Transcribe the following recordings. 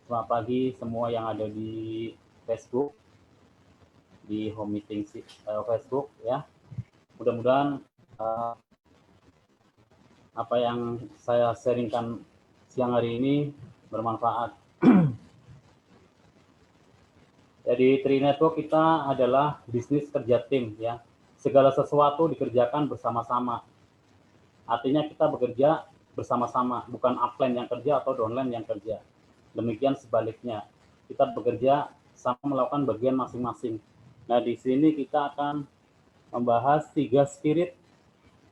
Selamat pagi semua yang ada di Facebook, di home meeting Facebook ya. Mudah-mudahan apa yang saya sharingkan siang hari ini bermanfaat. Jadi Tri Network kita adalah bisnis kerja tim ya. Segala sesuatu dikerjakan bersama-sama. Artinya kita bekerja bersama-sama, bukan upline yang kerja atau downline yang kerja. Demikian sebaliknya, kita bekerja sama melakukan bagian masing-masing. Nah, di sini kita akan membahas 3 spirit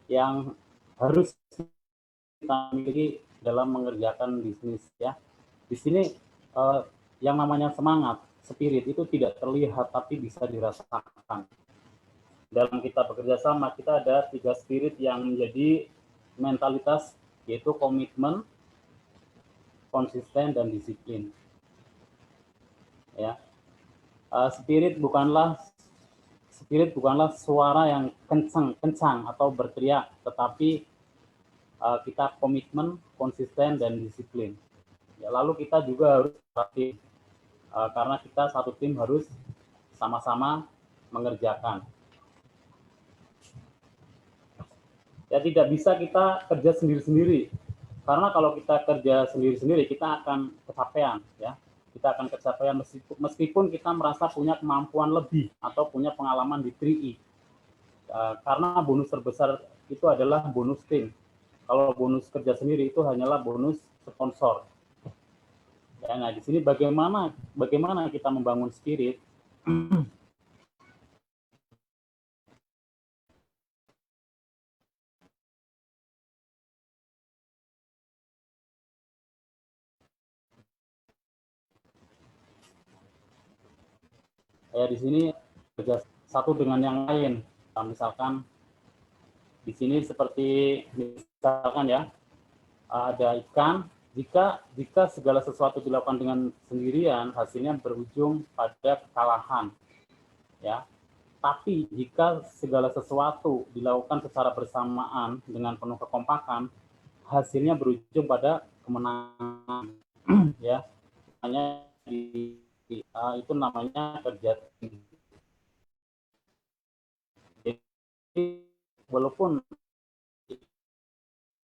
yang harus kita miliki dalam mengerjakan bisnis ya. Di sini yang namanya semangat, spirit itu tidak terlihat tapi bisa dirasakan. Dalam kita bekerja sama, kita ada 3 spirit yang menjadi mentalitas, yaitu komitmen, konsisten, dan disiplin. Ya, spirit bukanlah suara yang kencang atau berteriak, tetapi kita komitmen, konsisten, dan disiplin. Ya, lalu kita juga harus tim, karena kita satu tim harus sama-sama mengerjakan. Ya, tidak bisa kita kerja sendiri-sendiri, karena kalau kita kerja sendiri-sendiri kita akan kecapean ya. Kita akan kecapean meskipun kita merasa punya kemampuan lebih atau punya pengalaman di 3E. Karena bonus terbesar itu adalah bonus tim. Kalau bonus kerja sendiri itu hanyalah bonus sponsor. Ya, nah di sini bagaimana kita membangun spirit. Ya, di sini kerja satu dengan yang lain. Nah, misalkan di sini seperti misalkan ya, ada ikan. Jika segala sesuatu dilakukan dengan sendirian, hasilnya berujung pada kekalahan. Ya, tapi jika segala sesuatu dilakukan secara bersamaan dengan penuh kekompakan, hasilnya berujung pada kemenangan. Ya, hanya itu namanya kerja tim. Jadi walaupun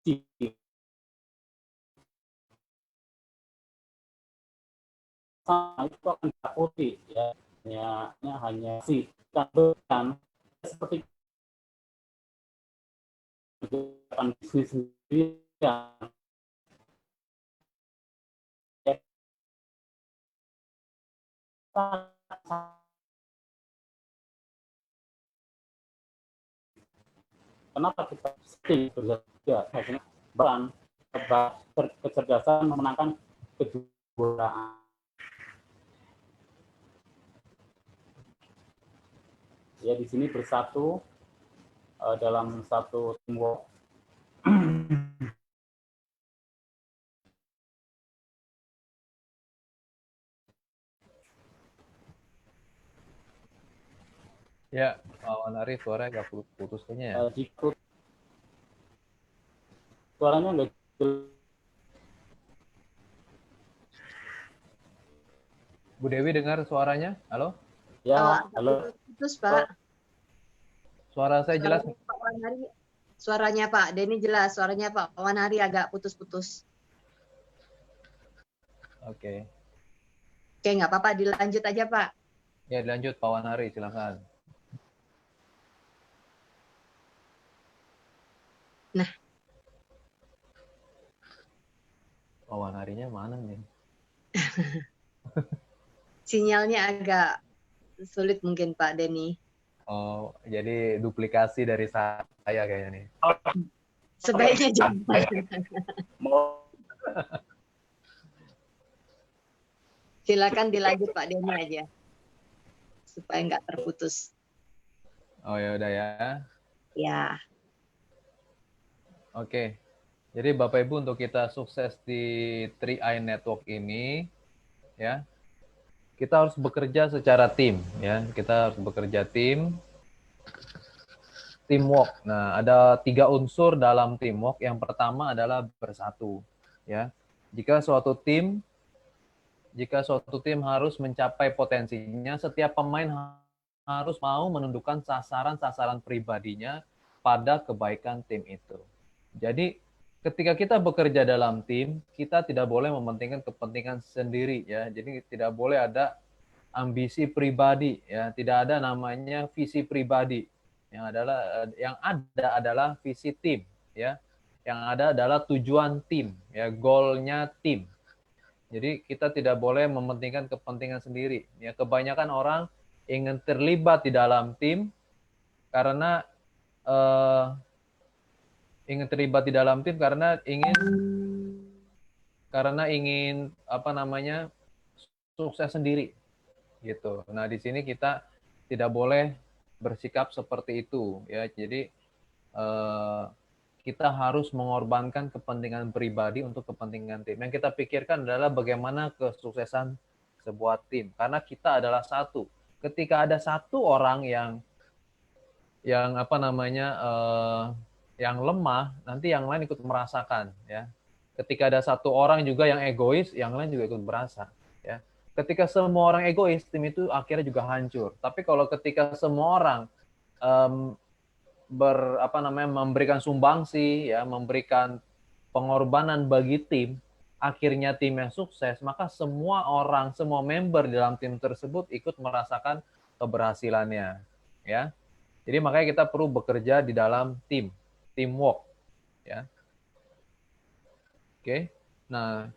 itu akan ditakuti ya, hanya si kan seperti kerjaan bisnis sendiri ya. Kenapa kita sering bekerja? Bahkan kecerdasan memenangkan kejuaraan. Ya, di sini bersatu dalam satu teamwork. Ya, Pak Wanari suaranya agak putus kayaknya ya. Suaranya nggak Bu Dewi dengar suaranya? Halo? ya, halo. Putus, Pak. Suara saya jelas? Pak Wanari, suaranya Pak Denny jelas, suaranya Pak Wanari agak putus-putus. Oke. Oke, nggak apa-apa, dilanjut aja Pak. Ya, dilanjut Pak Wanari, silakan. Nah. Pak Wanarinya mana nih? Sinyalnya agak sulit mungkin Pak Denny. Oh, jadi duplikasi dari saya kayaknya nih. Sebaiknya jangan. Silakan dilanjut Pak Denny aja, supaya nggak terputus. Oh ya udah ya. Ya. Oke. Jadi Bapak Ibu untuk kita sukses di 3i Network ini, ya, kita harus bekerja secara tim, ya. Kita harus bekerja teamwork. Nah, ada 3 unsur dalam teamwork. Yang pertama adalah bersatu, ya. Jika suatu tim jika suatu tim harus mencapai potensinya, setiap pemain harus mau menundukkan sasaran-sasaran pribadinya pada kebaikan tim itu. Jadi ketika kita bekerja dalam tim, kita tidak boleh mementingkan kepentingan sendiri ya. Jadi tidak boleh ada ambisi pribadi ya, tidak ada namanya visi pribadi. Yang ada adalah visi tim ya. Yang ada adalah tujuan tim ya, goalnya tim. Jadi kita tidak boleh mementingkan kepentingan sendiri. Ya, kebanyakan orang ingin terlibat di dalam tim karena ingin apa namanya sukses sendiri gitu. Nah di sini kita tidak boleh bersikap seperti itu ya. Jadi kita harus mengorbankan kepentingan pribadi untuk kepentingan tim. Yang kita pikirkan adalah bagaimana kesuksesan sebuah tim. Karena kita adalah satu. Ketika ada satu orang yang apa namanya yang lemah, nanti yang lain ikut merasakan. Ya. Ketika ada satu orang juga yang egois, yang lain juga ikut merasa. Ya. Ketika semua orang egois, tim itu akhirnya juga hancur. Tapi kalau ketika semua orang memberikan sumbangsi ya, memberikan pengorbanan bagi tim, akhirnya tim yang sukses, maka semua orang, semua member di dalam tim tersebut ikut merasakan keberhasilannya ya. Jadi makanya kita perlu bekerja di dalam tim, teamwork ya. Oke. Nah,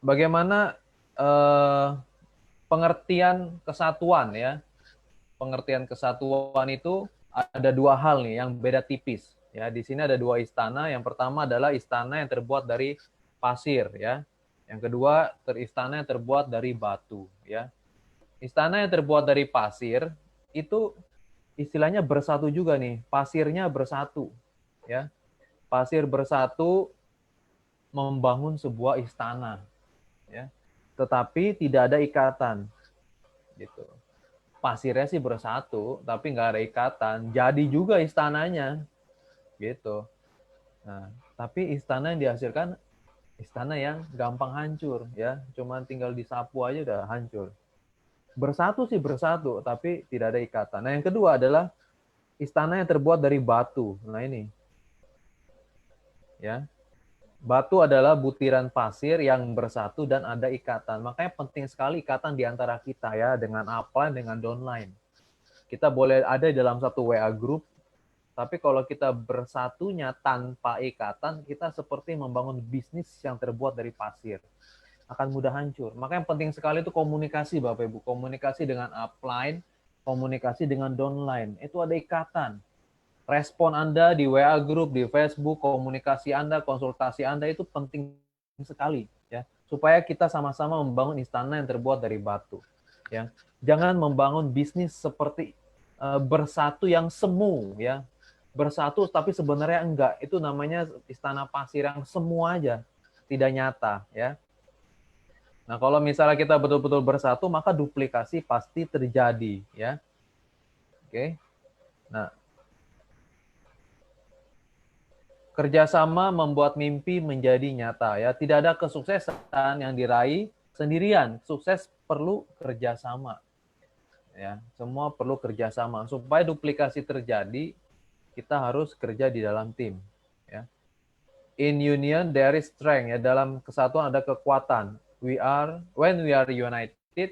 bagaimana pengertian kesatuan ya? Pengertian kesatuan itu ada dua hal nih yang beda tipis ya. Di sini ada dua istana. Yang pertama adalah istana yang terbuat dari pasir ya. Yang kedua istana yang terbuat dari batu ya. Istana yang terbuat dari pasir itu istilahnya bersatu juga nih. Pasirnya bersatu ya. Pasir bersatu membangun sebuah istana ya. Tetapi tidak ada ikatan gitu. Pasirnya sih bersatu, tapi nggak ada ikatan. Jadi juga istananya, gitu. Nah, tapi istana yang dihasilkan istana yang gampang hancur, ya. Cuman tinggal disapu aja udah hancur. Bersatu sih bersatu, tapi tidak ada ikatan. Nah, yang kedua adalah istana yang terbuat dari batu. Nah ini, ya. Batu adalah butiran pasir yang bersatu dan ada ikatan. Makanya penting sekali ikatan di antara kita ya, dengan upline, dengan downline. Kita boleh ada di dalam satu WA group, tapi kalau kita bersatunya tanpa ikatan, kita seperti membangun bisnis yang terbuat dari pasir. Akan mudah hancur. Makanya yang penting sekali itu komunikasi, Bapak Ibu. Komunikasi dengan upline, komunikasi dengan downline. Itu ada ikatan. Respon Anda di WA group, di Facebook, komunikasi Anda, konsultasi Anda itu penting sekali ya, supaya kita sama-sama membangun istana yang terbuat dari batu ya. Jangan membangun bisnis seperti bersatu yang semu ya. Bersatu tapi sebenarnya enggak. Itu namanya istana pasir yang semu aja, tidak nyata ya. Nah, kalau misalnya kita betul-betul bersatu, maka duplikasi pasti terjadi ya. Oke. Nah, kerjasama membuat mimpi menjadi nyata ya. Tidak ada kesuksesan yang diraih sendirian. Sukses perlu kerjasama. Ya, semua perlu kerjasama. Supaya duplikasi terjadi, kita harus kerja di dalam tim. Ya. In union there is strength. Ya, dalam kesatuan ada kekuatan. When we are united,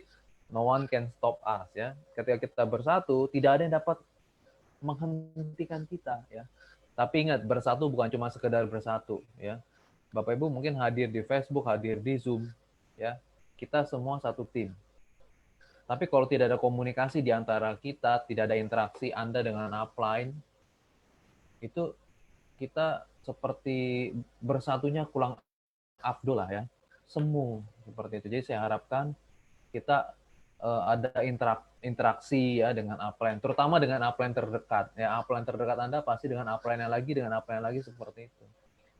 no one can stop us. Ya, ketika kita bersatu, tidak ada yang dapat menghentikan kita. Ya. Tapi ingat, bersatu bukan cuma sekedar bersatu, ya. Bapak Ibu mungkin hadir di Facebook, hadir di Zoom, ya. Kita semua satu tim. Tapi kalau tidak ada komunikasi di antara kita, tidak ada interaksi Anda dengan upline, itu kita seperti bersatunya kurang afdol lah ya. Semu seperti itu. Jadi saya harapkan kita ada interaksi ya dengan upline, terutama dengan upline terdekat. Ya, upline terdekat Anda pasti dengan upline yang lagi seperti itu.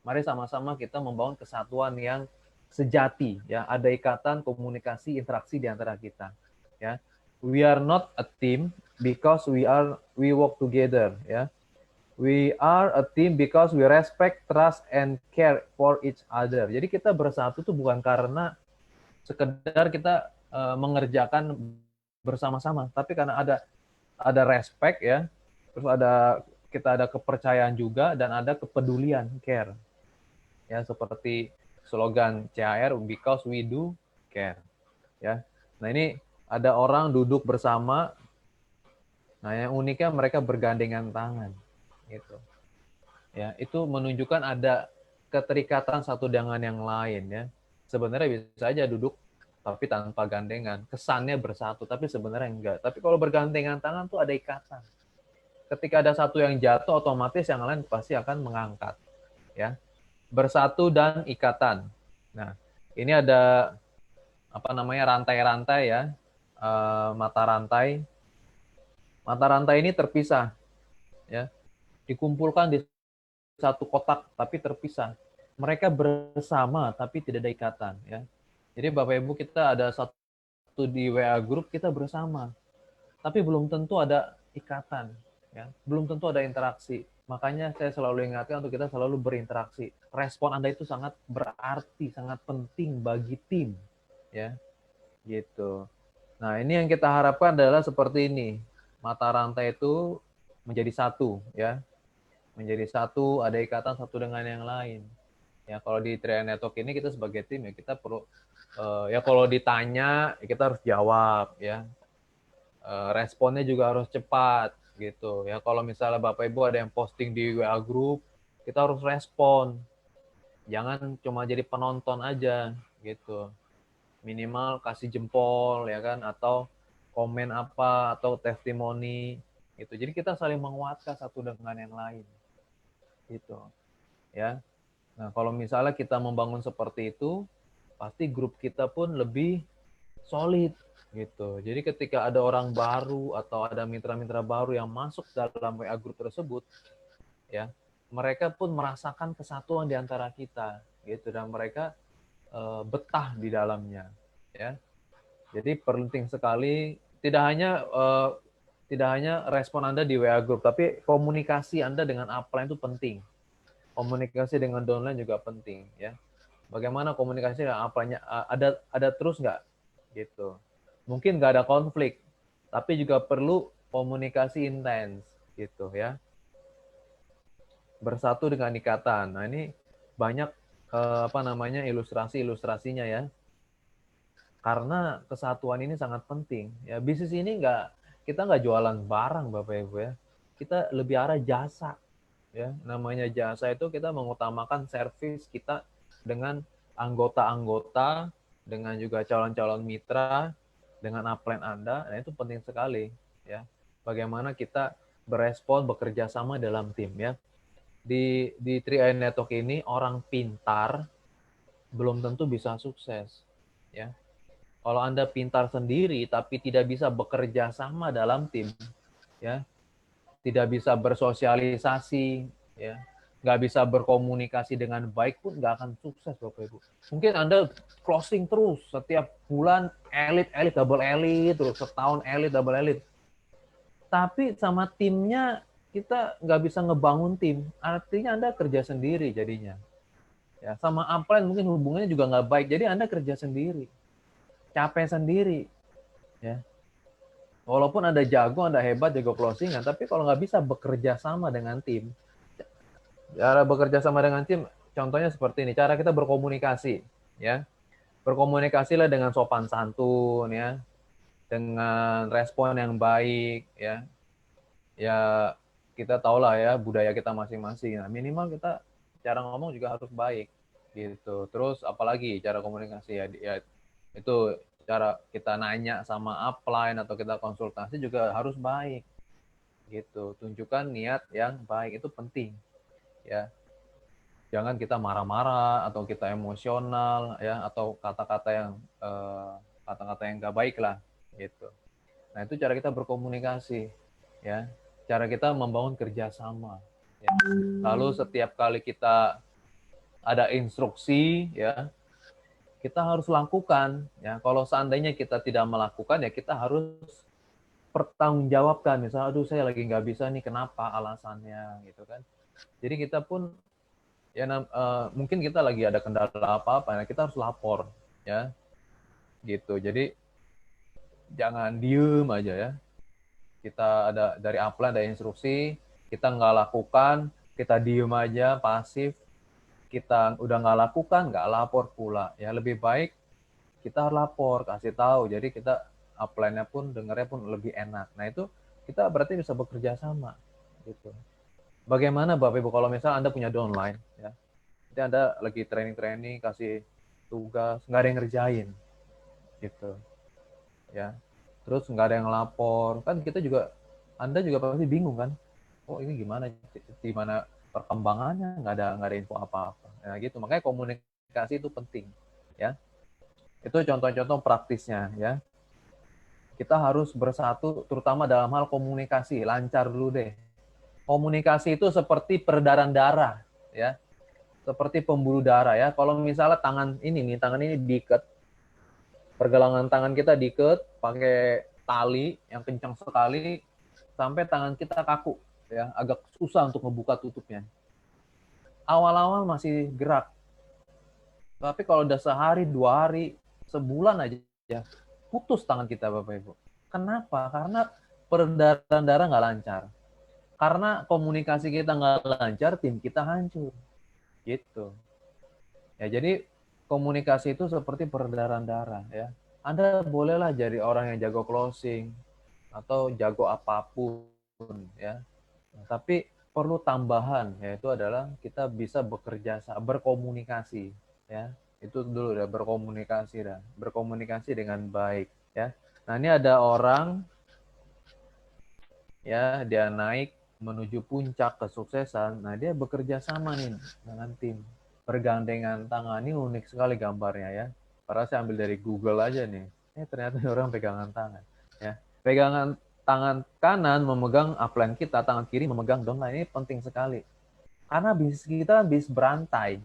Mari sama-sama kita membangun kesatuan yang sejati ya, ada ikatan, komunikasi, interaksi di antara kita ya. We are not a team because we work together ya. We are a team because we respect, trust and care for each other. Jadi kita bersatu itu bukan karena sekedar kita mengerjakan bersama-sama, tapi karena ada respect ya, terus kita ada kepercayaan juga dan ada kepedulian, care. Ya, seperti slogan CHR, because we do care. Ya. Nah, ini ada orang duduk bersama. Nah, yang uniknya mereka bergandengan tangan gitu. Ya, itu menunjukkan ada keterikatan satu dengan yang lain ya. Sebenarnya bisa aja duduk tapi tanpa gandengan, kesannya bersatu tapi sebenarnya enggak. Tapi kalau bergandengan tangan tuh ada ikatan. Ketika ada satu yang jatuh, otomatis yang lain pasti akan mengangkat ya. Bersatu dan ikatan. Nah, ini ada apa namanya, rantai-rantai ya, mata rantai. Mata rantai ini terpisah ya, dikumpulkan di satu kotak tapi terpisah. Mereka bersama tapi tidak ada ikatan ya. Jadi Bapak Ibu, kita ada satu di WA group, kita bersama, tapi belum tentu ada ikatan ya, belum tentu ada interaksi. Makanya saya selalu ingatkan untuk kita selalu berinteraksi. Respon Anda itu sangat berarti, sangat penting bagi tim ya, gitu. Nah, ini yang kita harapkan adalah seperti ini. Mata rantai itu menjadi satu ya. Menjadi satu, ada ikatan satu dengan yang lain. Ya, kalau di Triad Network ini kita sebagai tim ya, kita perlu ya kalau ditanya ya kita harus jawab ya. Responnya juga harus cepat gitu. Ya, kalau misalnya Bapak Ibu ada yang posting di WA group, kita harus respon. Jangan cuma jadi penonton aja gitu. Minimal kasih jempol ya kan, atau komen apa, atau testimoni gitu. Jadi kita saling menguatkan satu dengan yang lain gitu ya. Nah, kalau misalnya kita membangun seperti itu, pasti grup kita pun lebih solid gitu. Jadi ketika ada orang baru atau ada mitra-mitra baru yang masuk dalam WA group tersebut ya, mereka pun merasakan kesatuan di antara kita gitu, dan mereka betah di dalamnya ya. Jadi penting sekali, tidak hanya respon Anda di WA group, tapi komunikasi Anda dengan upline itu penting. Komunikasi dengan downline juga penting ya. Bagaimana komunikasi dengan upline-nya, ada terus nggak gitu. Mungkin nggak ada konflik, tapi juga perlu komunikasi intens gitu ya. Bersatu dengan ikatan. Nah, ini banyak ilustrasinya ya. Karena kesatuan ini sangat penting. Ya, bisnis ini kita nggak jualan barang Bapak Ibu ya. Kita lebih arah jasa. Ya, namanya jasa itu kita mengutamakan servis kita dengan anggota-anggota, dengan juga calon-calon mitra, dengan upline Anda. Nah, itu penting sekali ya. Bagaimana kita berespon, bekerja sama dalam tim ya. Di 3i Network ini orang pintar belum tentu bisa sukses ya. Kalau Anda pintar sendiri tapi tidak bisa bekerja sama dalam tim, ya, tidak bisa bersosialisasi, ya, nggak bisa berkomunikasi dengan baik pun nggak akan sukses Bapak Ibu. Mungkin Anda closing terus setiap bulan elit double elit terus, setahun elit double elit, tapi sama timnya kita nggak bisa ngebangun tim. Artinya Anda kerja sendiri jadinya. Ya, sama upline mungkin hubungannya juga nggak baik, jadi Anda kerja sendiri. Capek sendiri ya. Walaupun Anda jago, Anda hebat, jago closingan, tapi kalau nggak bisa bekerja sama dengan tim, cara bekerja sama dengan tim, contohnya seperti ini, cara kita berkomunikasi ya. Berkomunikasilah dengan sopan santun ya, dengan respon yang baik ya. Ya, kita tahulah ya budaya kita masing-masing. Nah, minimal kita cara ngomong juga harus baik gitu. Terus apalagi cara komunikasi ya itu cara kita nanya sama upline atau kita konsultasi juga harus baik gitu. Tunjukkan niat yang baik, itu penting ya. Jangan kita marah-marah atau kita emosional ya, atau kata-kata yang nggak baik lah gitu. Nah, itu cara kita berkomunikasi ya, cara kita membangun kerjasama ya. Lalu setiap kali kita ada instruksi ya, kita harus lakukan ya. Kalau seandainya kita tidak melakukan ya, kita harus pertanggungjawabkan. Misalnya, aduh saya lagi nggak bisa nih, kenapa, alasannya gitu kan. Jadi kita pun ya mungkin kita lagi ada kendala apa-apa, nah kita harus lapor ya. gitu. Jadi jangan diem aja ya. Kita ada dari upline, ada instruksi, kita nggak lakukan, kita diem aja, pasif, kita udah nggak lakukan, nggak lapor pula. Ya lebih baik kita lapor, kasih tahu. Jadi kita upline-nya pun dengarnya pun lebih enak. Nah itu kita berarti bisa bekerja sama gitu. Bagaimana Bapak Ibu kalau misalnya Anda punya downline ya. Nanti Anda lagi training-training, kasih tugas, nggak ada yang ngerjain gitu. Ya. Terus nggak ada yang lapor. Kan kita juga, Anda juga pasti bingung kan? Oh ini gimana perkembangannya? Nggak ada info apa-apa. Nah gitu. Makanya komunikasi itu penting. Ya. Itu contoh-contoh praktisnya ya. Kita harus bersatu terutama dalam hal komunikasi, lancar dulu deh. Komunikasi itu seperti peredaran darah ya. Seperti pembuluh darah ya. Kalau misalnya tangan ini diikat, pergelangan tangan kita diikat pakai tali yang kencang sekali sampai tangan kita kaku ya, agak susah untuk membuka tutupnya. Awal-awal masih gerak. Tapi kalau udah sehari, 2 hari, sebulan aja ya, putus tangan kita Bapak Ibu. Kenapa? Karena peredaran darah nggak lancar. Karena komunikasi kita nggak lancar, tim kita hancur. Gitu. Ya, jadi komunikasi itu seperti peredaran darah ya. Anda bolehlah jadi orang yang jago closing atau jago apapun ya. Tapi perlu tambahan yaitu adalah kita bisa berkomunikasi ya. Itu dulu ya, berkomunikasi dengan baik ya. Nah, ini ada orang ya, dia naik menuju puncak kesuksesan. Nah, dia bekerja sama nih dengan tim. Bergandengan tangan, ini unik sekali gambarnya ya. Padahal saya ambil dari Google aja nih. Ternyata orang pegangan tangan. Ya, pegangan tangan kanan memegang upline kita, tangan kiri memegang downline. Ini penting sekali. Karena bisnis kita bisnis berantai.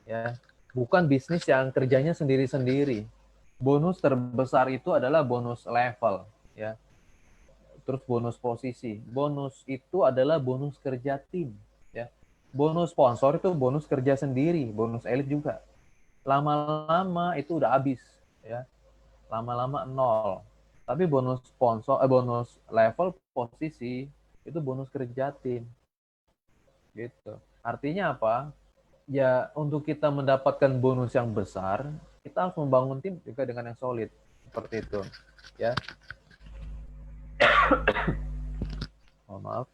Ya, bukan bisnis yang kerjanya sendiri-sendiri. Bonus terbesar itu adalah bonus level. Ya, terus bonus posisi. Bonus itu adalah bonus kerja tim. Ya. Bonus sponsor itu bonus kerja sendiri, bonus elit juga. Lama-lama itu udah habis, ya. Lama-lama nol. Tapi bonus sponsor, bonus level posisi itu bonus kerja tim, gitu. Artinya apa? Ya untuk kita mendapatkan bonus yang besar, kita harus membangun tim juga dengan yang solid, seperti itu, ya. Oh, maaf.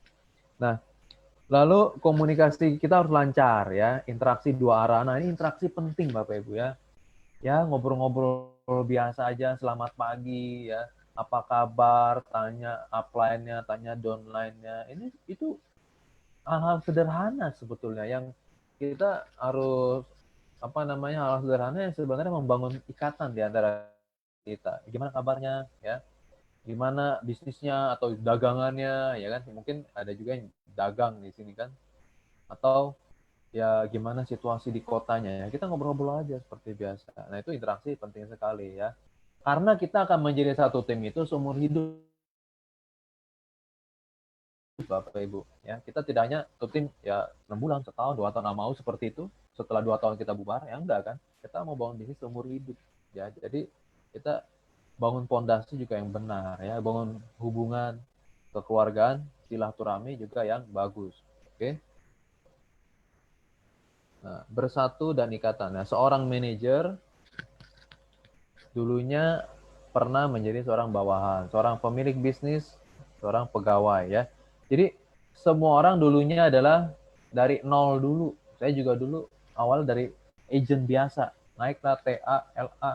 Nah, lalu komunikasi kita harus lancar ya, interaksi dua arah. Nah, ini interaksi penting Bapak Ibu ya. Ya, ngobrol-ngobrol biasa aja, selamat pagi ya. Apa kabar? Tanya upline-nya, tanya downline-nya. Itu hal-hal sederhana sebetulnya yang kita harus hal sederhana yang sebenarnya membangun ikatan di antara kita. Gimana kabarnya ya? Gimana bisnisnya atau dagangannya ya kan, mungkin ada juga yang dagang di sini kan, atau ya gimana situasi di kotanya ya, kita ngobrol-ngobrol aja seperti biasa. Nah itu interaksi penting sekali ya, karena kita akan menjadi satu tim itu seumur hidup Bapak Ibu ya. Kita tidak hanya satu tim ya 6 bulan, setahun, 2 tahun, mau seperti itu setelah 2 tahun kita bubar ya, enggak kan, kita mau bangun bisnis seumur hidup ya. Jadi kita bangun pondasi juga yang benar ya, bangun hubungan kekeluargaan, silaturahmi juga yang bagus. Oke. Nah, bersatu dan ikatan. Nah, seorang manajer dulunya pernah menjadi seorang bawahan, seorang pemilik bisnis, seorang pegawai ya. Jadi semua orang dulunya adalah dari nol dulu. Saya juga dulu awal dari agent biasa, naiklah TA, LA,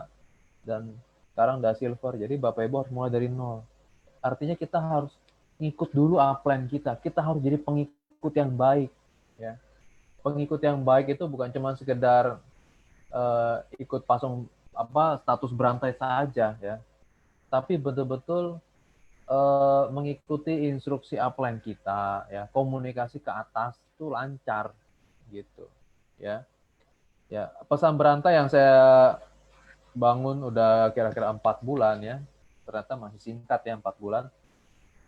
dan sekarang udah silver. Jadi Bapak Ibu harus mulai dari nol. Artinya kita harus ngikut dulu upline kita. Kita harus jadi pengikut yang baik. Ya. Pengikut yang baik itu bukan cuma sekedar ikut pasung status berantai saja ya. Tapi betul-betul mengikuti instruksi upline kita ya. Komunikasi ke atas itu lancar gitu ya. Ya, pesan berantai yang saya bangun udah kira-kira 4 bulan ya, ternyata masih singkat ya 4 bulan,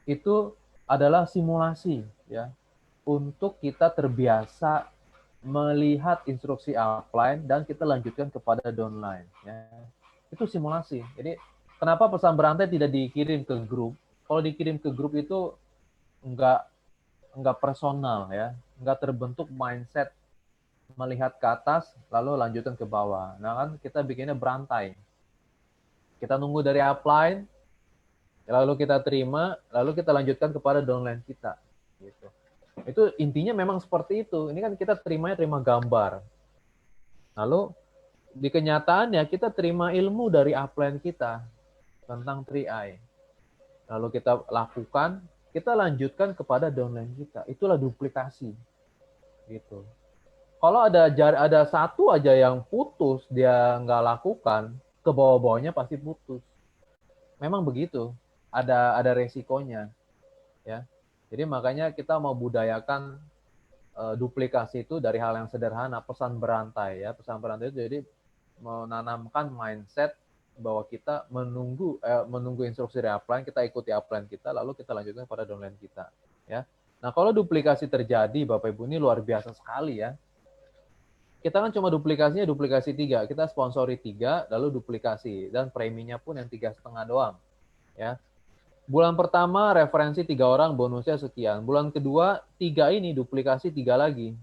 itu adalah simulasi ya, untuk kita terbiasa melihat instruksi upline dan kita lanjutkan kepada downline ya. Itu simulasi. Jadi kenapa pesan berantai tidak dikirim ke grup? Kalau dikirim ke grup itu nggak personal ya, nggak terbentuk mindset melihat ke atas lalu lanjutkan ke bawah. Nah kan kita bikinnya berantai. Kita nunggu dari upline, lalu kita terima, lalu kita lanjutkan kepada downline kita. Gitu. Itu intinya memang seperti itu. Ini kan kita terima gambar. Lalu di kenyataannya kita terima ilmu dari upline kita tentang 3I. Lalu kita lakukan, kita lanjutkan kepada downline kita. Itulah duplikasi. Gitu. Kalau ada satu aja yang putus, dia nggak lakukan, ke bawah-bawahnya pasti putus. Memang begitu. Ada resikonya, ya. Jadi makanya kita mau budayakan duplikasi itu dari hal yang sederhana, pesan berantai ya. Pesan berantai itu jadi menanamkan mindset bahwa kita menunggu instruksi dari upline, kita ikuti upline kita, lalu kita lanjutkan pada downline kita, ya. Nah, kalau duplikasi terjadi, Bapak Ibu, ini luar biasa sekali ya. Kita kan cuma duplikasinya duplikasi 3, kita sponsori 3, lalu duplikasi, dan preminya pun yang 3,5 doang, ya. Bulan pertama referensi 3 orang, bonusnya sekian. Bulan kedua 3 ini duplikasi 3 lagi,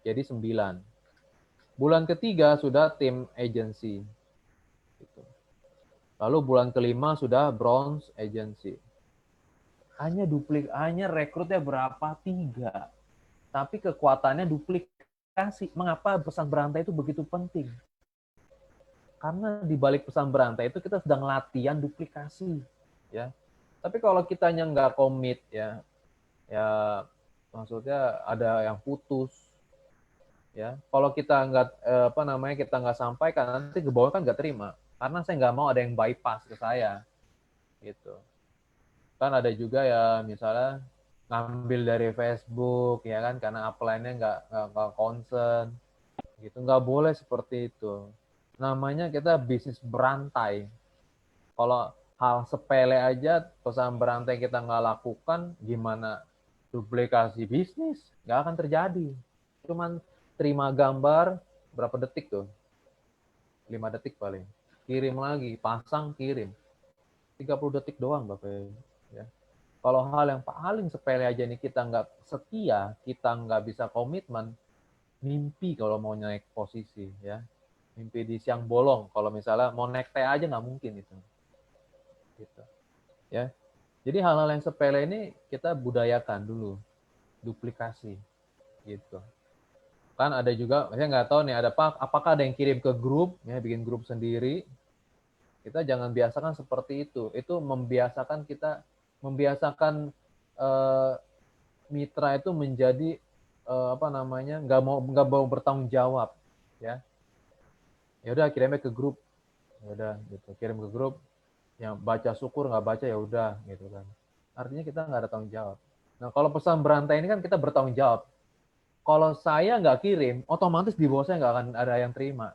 jadi 9. Bulan ketiga sudah tim agency. Gitu. Lalu bulan kelima sudah bronze agency. Hanya rekrutnya berapa? 3. Tapi kekuatannya duplikasi. Mengapa pesan berantai itu begitu penting? Karena di balik pesan berantai itu kita sedang latihan duplikasi, ya. Tapi kalau kitanya nggak komit, ya maksudnya ada yang putus, ya. Kalau kita nggak kita nggak sampaikan, nanti ke bawah kan nggak terima. Karena saya nggak mau ada yang bypass ke saya, gitu. Kan ada juga ya misalnya ngambil dari Facebook, ya kan, karena upline-nya nggak concern, gitu. Nggak boleh seperti itu. Namanya kita bisnis berantai. Kalau hal sepele aja pesan berantai kita nggak lakukan, gimana duplikasi bisnis? Nggak akan terjadi. Cuman terima gambar berapa detik tuh? 5 detik paling. Kirim lagi, pasang, kirim. 30 detik doang, Bapak. Ya. Kalau hal yang paling sepele aja nih kita nggak setia, kita nggak bisa komitmen, mimpi kalau mau naik posisi, ya. Mimpi di siang bolong. Kalau misalnya mau naik teh aja nggak mungkin itu. Gitu. Ya. Jadi hal-hal yang sepele ini kita budayakan dulu, duplikasi, gitu. Kan ada juga, saya nggak tahu nih, apakah ada yang kirim ke grup, ya bikin grup sendiri. Kita jangan biasakan seperti itu. Itu membiasakan mitra itu menjadi nggak mau bertanggung jawab, ya. Ya udah kirimnya ke grup, ya udah gitu, kirim ke grup, yang baca syukur, nggak baca ya udah, gitu kan. Artinya kita nggak ada tanggung jawab. Nah, kalau pesan berantai ini kan kita bertanggung jawab. Kalau saya nggak kirim, otomatis di bawah saya nggak akan ada yang terima.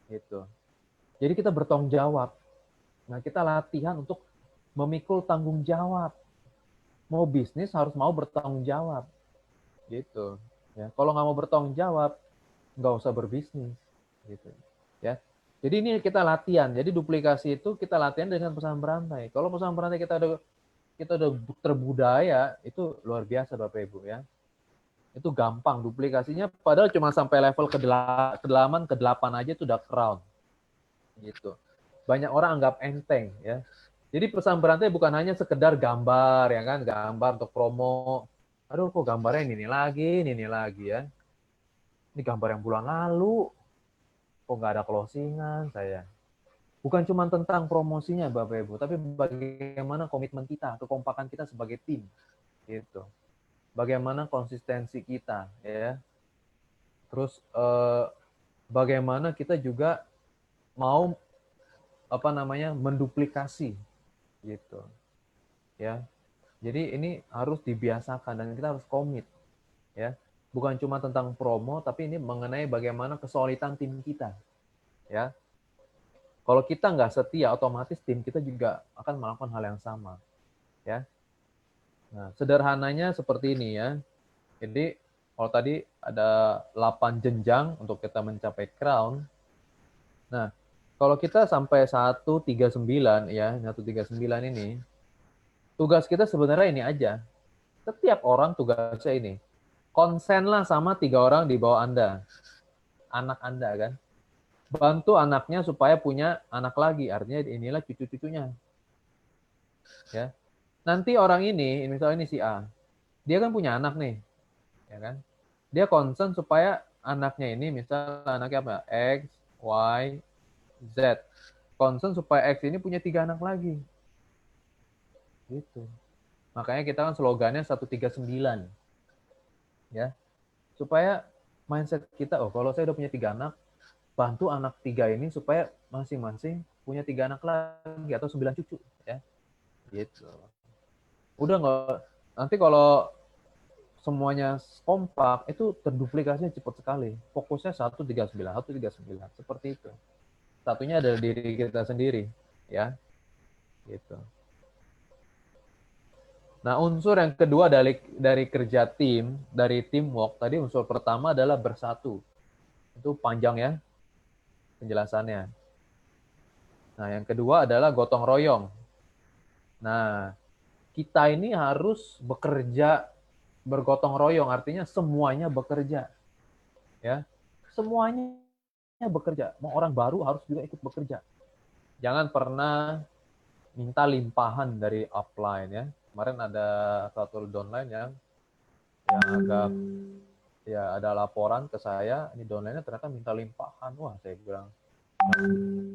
Gitu. Jadi kita bertanggung jawab. Nah, kita latihan untuk memikul tanggung jawab. Mau bisnis harus mau bertanggung jawab. Gitu. Ya, kalau nggak mau bertanggung jawab, nggak usah berbisnis. Gitu. Ya. Jadi ini kita latihan. Jadi duplikasi itu kita latihan dengan pesan berantai. Kalau pesan berantai kita udah terbudaya, itu luar biasa Bapak Ibu, ya. Itu gampang duplikasinya, padahal cuma sampai level ke-8 aja itu udah crown, gitu. Banyak orang anggap enteng, ya. Jadi pesan berantai bukan hanya sekedar gambar, ya kan, gambar untuk promo. Aduh, kok gambarnya ini lagi, ya. Ini gambar yang bulan lalu, kok nggak ada closingan saya. Bukan cuma tentang promosinya Bapak Ibu, tapi bagaimana komitmen kita, kekompakan kita sebagai tim, gitu. Bagaimana konsistensi kita, ya. Terus bagaimana kita juga mau menduplikasi, gitu, ya. Jadi ini harus dibiasakan dan kita harus komit, ya. Bukan cuma tentang promo, tapi ini mengenai bagaimana kesolidan tim kita, ya. Kalau kita nggak setia, otomatis tim kita juga akan melakukan hal yang sama, ya. Nah, sederhananya seperti ini, ya. Jadi kalau tadi ada 8 jenjang untuk kita mencapai crown. Nah, Kalau kita sampai 139 ya, 139 ini, tugas kita sebenarnya ini aja. Setiap orang tugasnya ini. Konsenlah sama 3 orang di bawah Anda. Anak Anda kan. Bantu anaknya supaya punya anak lagi. Artinya inilah cucu-cucunya. Ya. Nanti orang ini, misalnya ini si A. Dia kan punya anak nih. Ya kan? Dia concern supaya anaknya ini, misalnya anaknya apa? X, Y, Z. Concern supaya X ini punya 3 anak lagi. Gitu. Makanya kita kan slogannya 139. Ya. Supaya mindset kita, oh kalau saya udah punya 3 anak, bantu anak 3 ini supaya masing-masing punya 3 anak lagi atau 9 cucu. Ya. Gitu. Udah nggak, nanti kalau semuanya kompak, itu terduplikasinya cepat sekali. Fokusnya 139, 139. Seperti itu. Satunya adalah diri kita sendiri. Ya. Gitu. Nah, unsur yang kedua dari kerja tim, dari teamwork, tadi unsur pertama adalah bersatu. Itu panjang ya penjelasannya. Nah, yang kedua adalah gotong royong. Nah, kita ini harus bekerja bergotong royong, artinya semuanya bekerja. Ya. Semuanya bekerja. Mau orang baru harus juga ikut bekerja. Jangan pernah minta limpahan dari upline ya. Kemarin ada satu downline yang agak ya ada laporan ke saya, ini downline-nya ternyata minta limpahan. Wah, saya bilang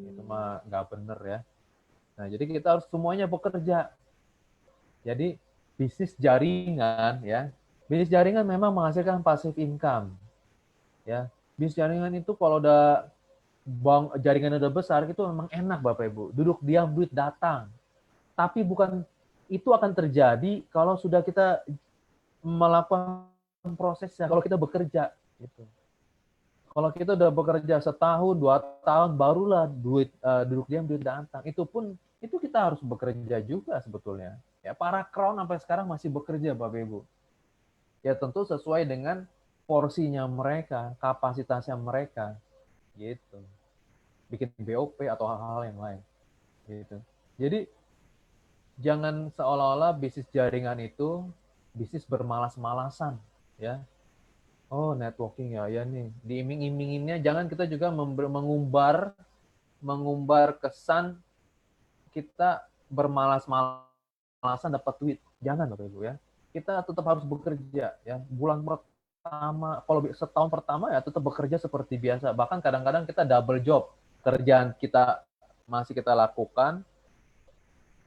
itu mah nggak bener ya. Nah, jadi kita harus semuanya bekerja. Jadi bisnis jaringan ya. Bisnis jaringan memang menghasilkan passive income. Ya. Bisnis jaringan itu kalau udah jaringan udah besar itu memang enak Bapak Ibu. Duduk diam duit datang. Tapi bukan itu akan terjadi kalau sudah kita melakukan prosesnya, kalau kita bekerja gitu. Kalau kita udah bekerja setahun, 2 tahun, barulah duduk diam duit datang. Itu pun itu kita harus bekerja juga sebetulnya. Ya, para crown sampai sekarang masih bekerja Bapak Ibu. Ya tentu sesuai dengan porsinya mereka, kapasitasnya mereka gitu. Bikin BOP atau hal-hal yang lain gitu. Jadi jangan seolah-olah bisnis jaringan itu bisnis bermalas-malasan ya. Oh, networking ya nih. Diiming-iminginnya jangan kita juga mengumbar kesan kita bermalas-malasan dapat duit. Jangan Bapak Ibu ya. Kita tetap harus bekerja ya. Bulan pertama, kalau setahun pertama ya tetap bekerja seperti biasa. Bahkan kadang-kadang kita double job. Kerjaan kita masih kita lakukan,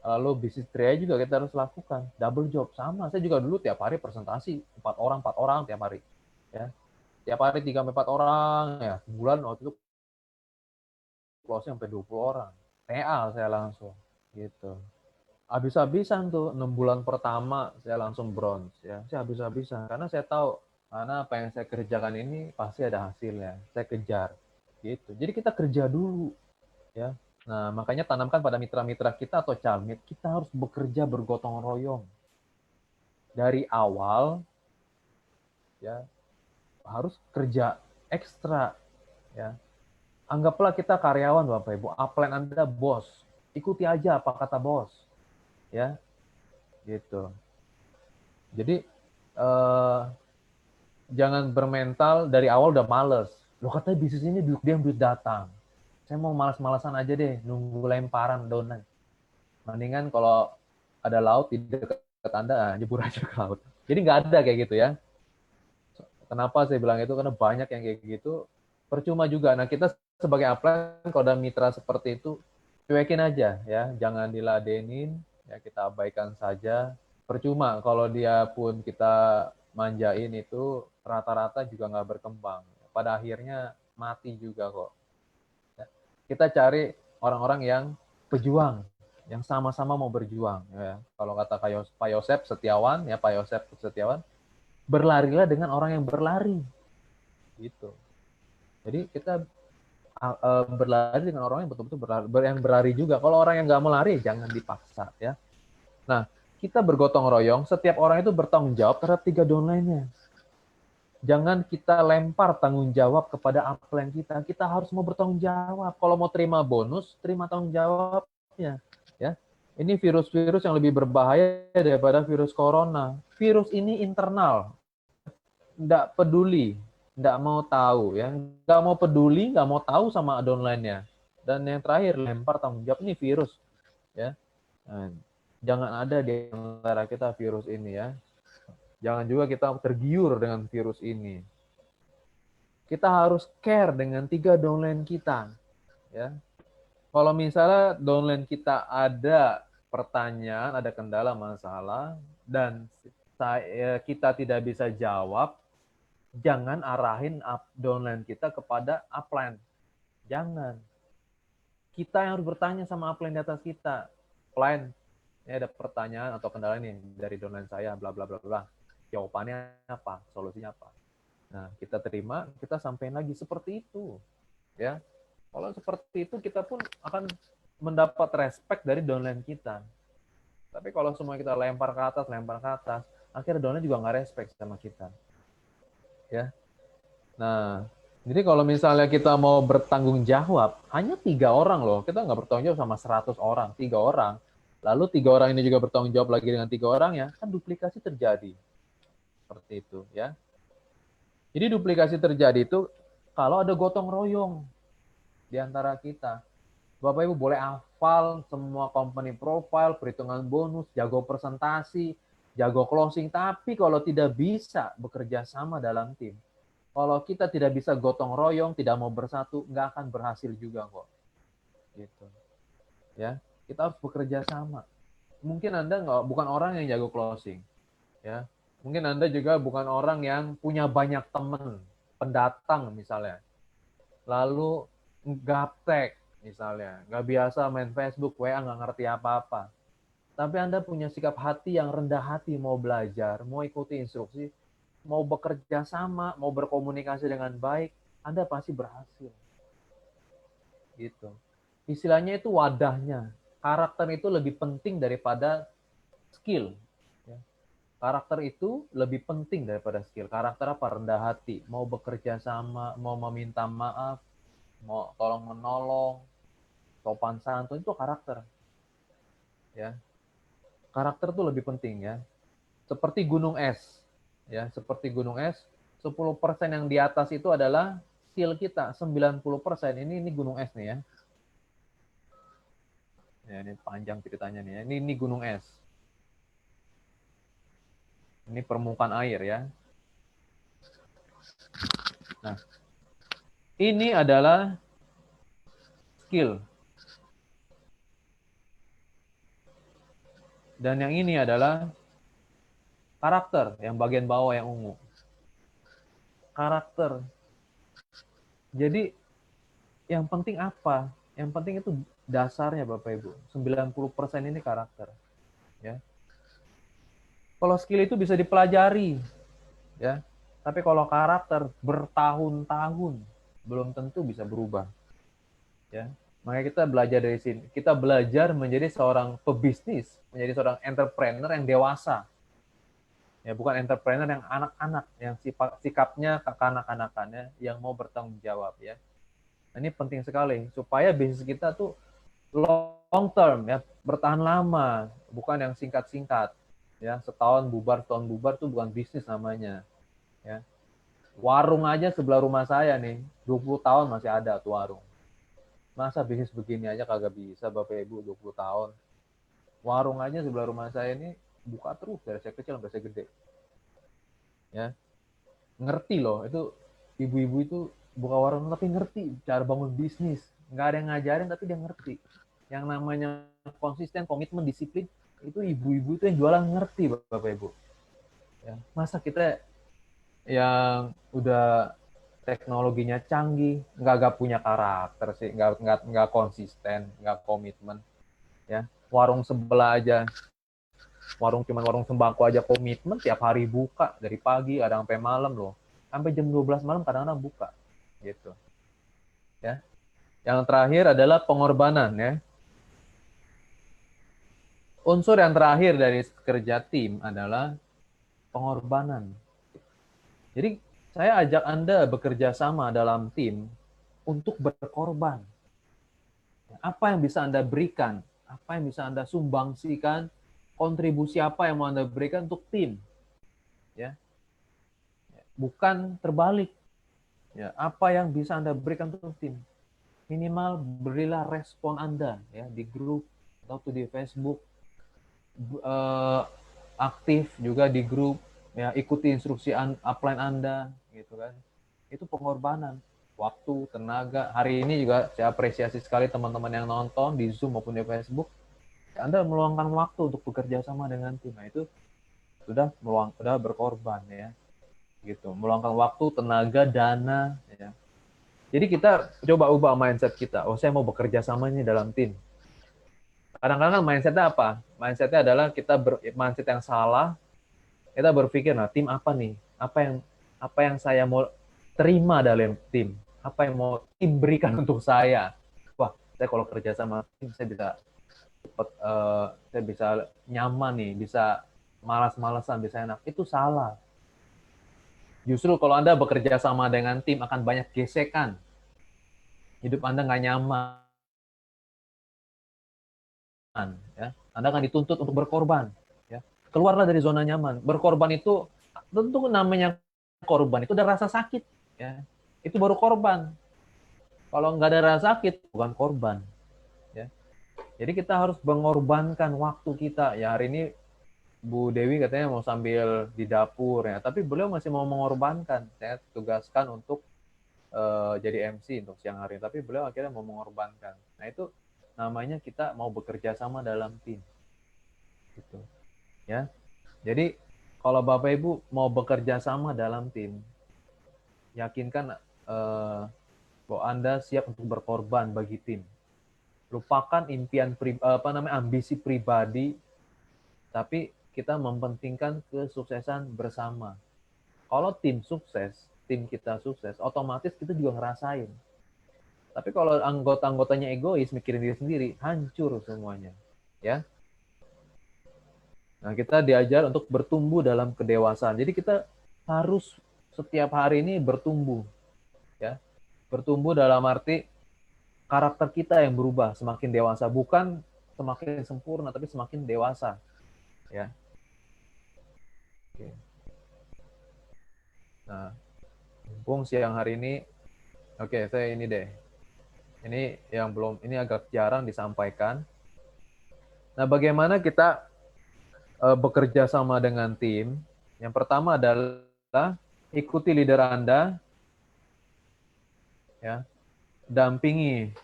lalu bisnis tria juga kita harus lakukan. Double job sama. Saya juga dulu tiap hari presentasi 4 orang tiap hari. Ya. Tiap hari 3-4 orang ya. Bulan waktu itu closing sampai 20 orang. TA saya langsung gitu. Habis-habisan tuh 6 bulan pertama saya langsung bronze ya. Saya habis-habisan karena saya tahu karena apa yang saya kerjakan ini pasti ada hasilnya. Saya kejar gitu. Jadi kita kerja dulu ya. Nah, makanya tanamkan pada mitra-mitra kita atau calmit, kita harus bekerja bergotong royong. Dari awal, ya, harus kerja ekstra, ya. Anggaplah kita karyawan, Bapak Ibu, upline Anda bos, ikuti aja apa kata bos, ya, gitu. Jadi, jangan bermental dari awal udah males. Loh katanya bisnis ini duduk diam duit datang. Saya mau malas-malasan aja deh, nunggu lemparan donan. Mendingan kalau ada laut di dekat Anda, jebur aja ke laut. Jadi nggak ada kayak gitu ya. Kenapa saya bilang itu? Karena banyak yang kayak gitu. Percuma juga. Nah, kita sebagai upline, kalau ada mitra seperti itu, cuekin aja ya. Jangan diladenin, ya kita abaikan saja. Percuma kalau dia pun kita manjain itu, rata-rata juga nggak berkembang. Pada akhirnya mati juga kok. Kita cari orang-orang yang pejuang, yang sama-sama mau berjuang. Ya. Kalau kata Pak Yosep Setiawan, ya Pak Yosep Setiawan, berlarilah dengan orang yang berlari, gitu. Jadi kita berlari dengan orang yang betul-betul berlari juga. Kalau orang yang nggak melari, jangan dipaksa, ya. Nah, kita bergotong royong, setiap orang itu bertanggung jawab terhadap 3 downline-nya. Jangan kita lempar tanggung jawab kepada upline kita. Kita harus mau bertanggung jawab. Kalau mau terima bonus, terima tanggung jawabnya. Ya, ini virus-virus yang lebih berbahaya daripada virus corona. Virus ini internal, nggak peduli, nggak mau tahu, ya, nggak mau peduli, nggak mau tahu sama downline-nya. Dan yang terakhir, lempar tanggung jawab, ini virus, ya. Nah, jangan ada di antara kita virus ini, ya. Jangan juga kita tergiur dengan virus ini. Kita harus care dengan 3 downline kita, ya. Kalau misalnya downline kita ada pertanyaan, ada kendala, masalah, dan kita tidak bisa jawab, jangan arahin downline kita kepada upline. Jangan. Kita yang harus bertanya sama upline di atas kita. Upline, ini ada pertanyaan atau kendala nih dari downline saya, bla bla bla bla. Jawabannya apa? Solusinya apa? Nah, kita terima, kita sampaikan lagi seperti itu. Ya. Kalau seperti itu, kita pun akan mendapat respect dari downline kita. Tapi kalau semua kita lempar ke atas, akhirnya downline juga nggak respect sama kita. Ya. Nah, jadi kalau misalnya kita mau bertanggung jawab, hanya 3 orang loh. Kita nggak bertanggung jawab sama 100 orang, 3 orang. Lalu 3 orang ini juga bertanggung jawab lagi dengan 3 orang, ya, kan duplikasi terjadi. Seperti itu, ya. Jadi duplikasi terjadi itu kalau ada gotong royong di antara kita. Bapak Ibu boleh hafal semua company profile, perhitungan bonus, jago presentasi, jago closing, tapi kalau tidak bisa bekerja sama dalam tim, kalau kita tidak bisa gotong royong, tidak mau bersatu, nggak akan berhasil juga kok. Gitu. Ya, kita harus bekerja sama. Mungkin Anda bukan orang yang jago closing, ya. Mungkin Anda juga bukan orang yang punya banyak teman, pendatang misalnya. Lalu gaptek misalnya, nggak biasa main Facebook, WA, nggak ngerti apa-apa. Tapi Anda punya sikap hati yang rendah hati, mau belajar, mau ikuti instruksi, mau bekerja sama, mau berkomunikasi dengan baik, Anda pasti berhasil. Gitu. Istilahnya itu wadahnya. Karakter itu lebih penting daripada skill. Karakter itu lebih penting daripada skill. Karakter apa? Rendah hati, mau bekerja sama, mau meminta maaf, mau tolong menolong, sopan santun, itu karakter. Ya. Karakter itu lebih penting, ya. Seperti gunung es. Ya, seperti gunung es, 10% yang di atas itu adalah skill kita, 90% ini gunung es nih, ya. Ya, ini panjang ceritanya nih, ya. Ini gunung es. Ini permukaan air, ya. Nah, ini adalah skill. Dan yang ini adalah karakter, yang bagian bawah yang ungu. Karakter. Jadi, yang penting apa? Yang penting itu dasarnya Bapak Ibu. 90% ini karakter. Ya. Kalau skill itu bisa dipelajari, ya. Tapi kalau karakter bertahun-tahun belum tentu bisa berubah. Ya. Makanya kita belajar dari sini. Kita belajar menjadi seorang pebisnis, menjadi seorang entrepreneur yang dewasa. Ya, bukan entrepreneur yang anak-anak, yang sikapnya kekanak-kanakannya, yang mau bertanggung jawab, ya. Nah, ini penting sekali supaya bisnis kita tuh long term, ya, bertahan lama, bukan yang singkat-singkat. Ya, setahun bubar tuh bukan bisnis namanya. Ya. Warung aja sebelah rumah saya nih, 20 tahun masih ada tuh warung. Masa bisnis begini aja kagak bisa Bapak Ibu 20 tahun. Warung aja sebelah rumah saya ini buka terus dari saya kecil sampai saya gede. Ya. Ngerti loh, itu ibu-ibu itu buka warung tapi ngerti cara bangun bisnis. Nggak ada yang ngajarin tapi dia ngerti. Yang namanya konsisten, komitmen, disiplin, itu ibu-ibu itu yang jualan ngerti Bapak Ibu. Ya. Masa kita yang udah teknologinya canggih, nggak punya karakter sih, nggak konsisten, nggak komitmen, ya. Warung sebelah aja, cuman warung sembako aja komitmen, tiap hari buka dari pagi, ada sampai malam loh, sampai jam 12 malam kadang-kadang buka, gitu. Ya. Yang terakhir adalah pengorbanan, ya. Unsur yang terakhir dari kerja tim adalah pengorbanan. Jadi saya ajak Anda bekerja sama dalam tim untuk berkorban. Apa yang bisa Anda berikan? Apa yang bisa Anda sumbangsikan? Kontribusi apa yang mau Anda berikan untuk tim? Ya, bukan terbalik. Ya, apa yang bisa Anda berikan untuk tim? Minimal berilah respon Anda ya di grup atau di Facebook, aktif juga di grup, ya ikuti instruksi upline Anda gitu kan. Itu pengorbanan waktu, tenaga. Hari ini juga saya apresiasi sekali teman-teman yang nonton di Zoom maupun di Facebook. Anda meluangkan waktu untuk bekerja sama dengan tim. Nah, itu sudah berkorban ya. Gitu. Meluangkan waktu, tenaga, dana ya. Jadi kita coba ubah mindset kita. Oh, saya mau bekerja sama ini dalam tim. Kadang-kadang kan mindsetnya apa? Mindsetnya adalah mindset yang salah. Kita berpikir, nah tim apa nih? Apa yang saya mau terima dalam tim? Apa yang mau tim berikan untuk saya? Wah, saya kalau kerja sama tim saya bisa cepat, saya bisa nyaman nih, bisa malas-malasan, bisa enak. Itu salah. Justru kalau Anda bekerja sama dengan tim akan banyak gesekan. Hidup Anda nggak nyaman. Ya. Anda akan dituntut untuk berkorban. Ya. Keluarlah dari zona nyaman. Berkorban itu, tentu namanya korban itu ada rasa sakit. Ya. Itu baru korban. Kalau nggak ada rasa sakit, bukan korban. Ya. Jadi kita harus mengorbankan waktu kita. Ya hari ini Bu Dewi katanya mau sambil di dapur ya, tapi beliau masih mau mengorbankan. Saya tugaskan untuk jadi MC untuk siang hari, tapi beliau akhirnya mau mengorbankan. Nah itu namanya kita mau bekerja sama dalam tim, gitu ya. Jadi kalau Bapak Ibu mau bekerja sama dalam tim, yakinkan bahwa Anda siap untuk berkorban bagi tim. Lupakan ambisi pribadi, tapi kita mementingkan kesuksesan bersama. Kalau tim sukses, tim kita sukses, otomatis kita juga ngerasain. Tapi kalau anggota-anggotanya egois, mikirin diri sendiri, hancur semuanya. Ya. Nah, kita diajar untuk bertumbuh dalam kedewasaan. Jadi kita harus setiap hari ini bertumbuh. Ya. Bertumbuh dalam arti karakter kita yang berubah semakin dewasa, bukan semakin sempurna, tapi semakin dewasa. Ya. Oke. Nah, mumpung siang hari ini, oke, saya ini deh. Ini yang ini agak jarang disampaikan. Nah, bagaimana kita bekerja sama dengan tim? Yang pertama adalah ikuti leader Anda, ya, dampingi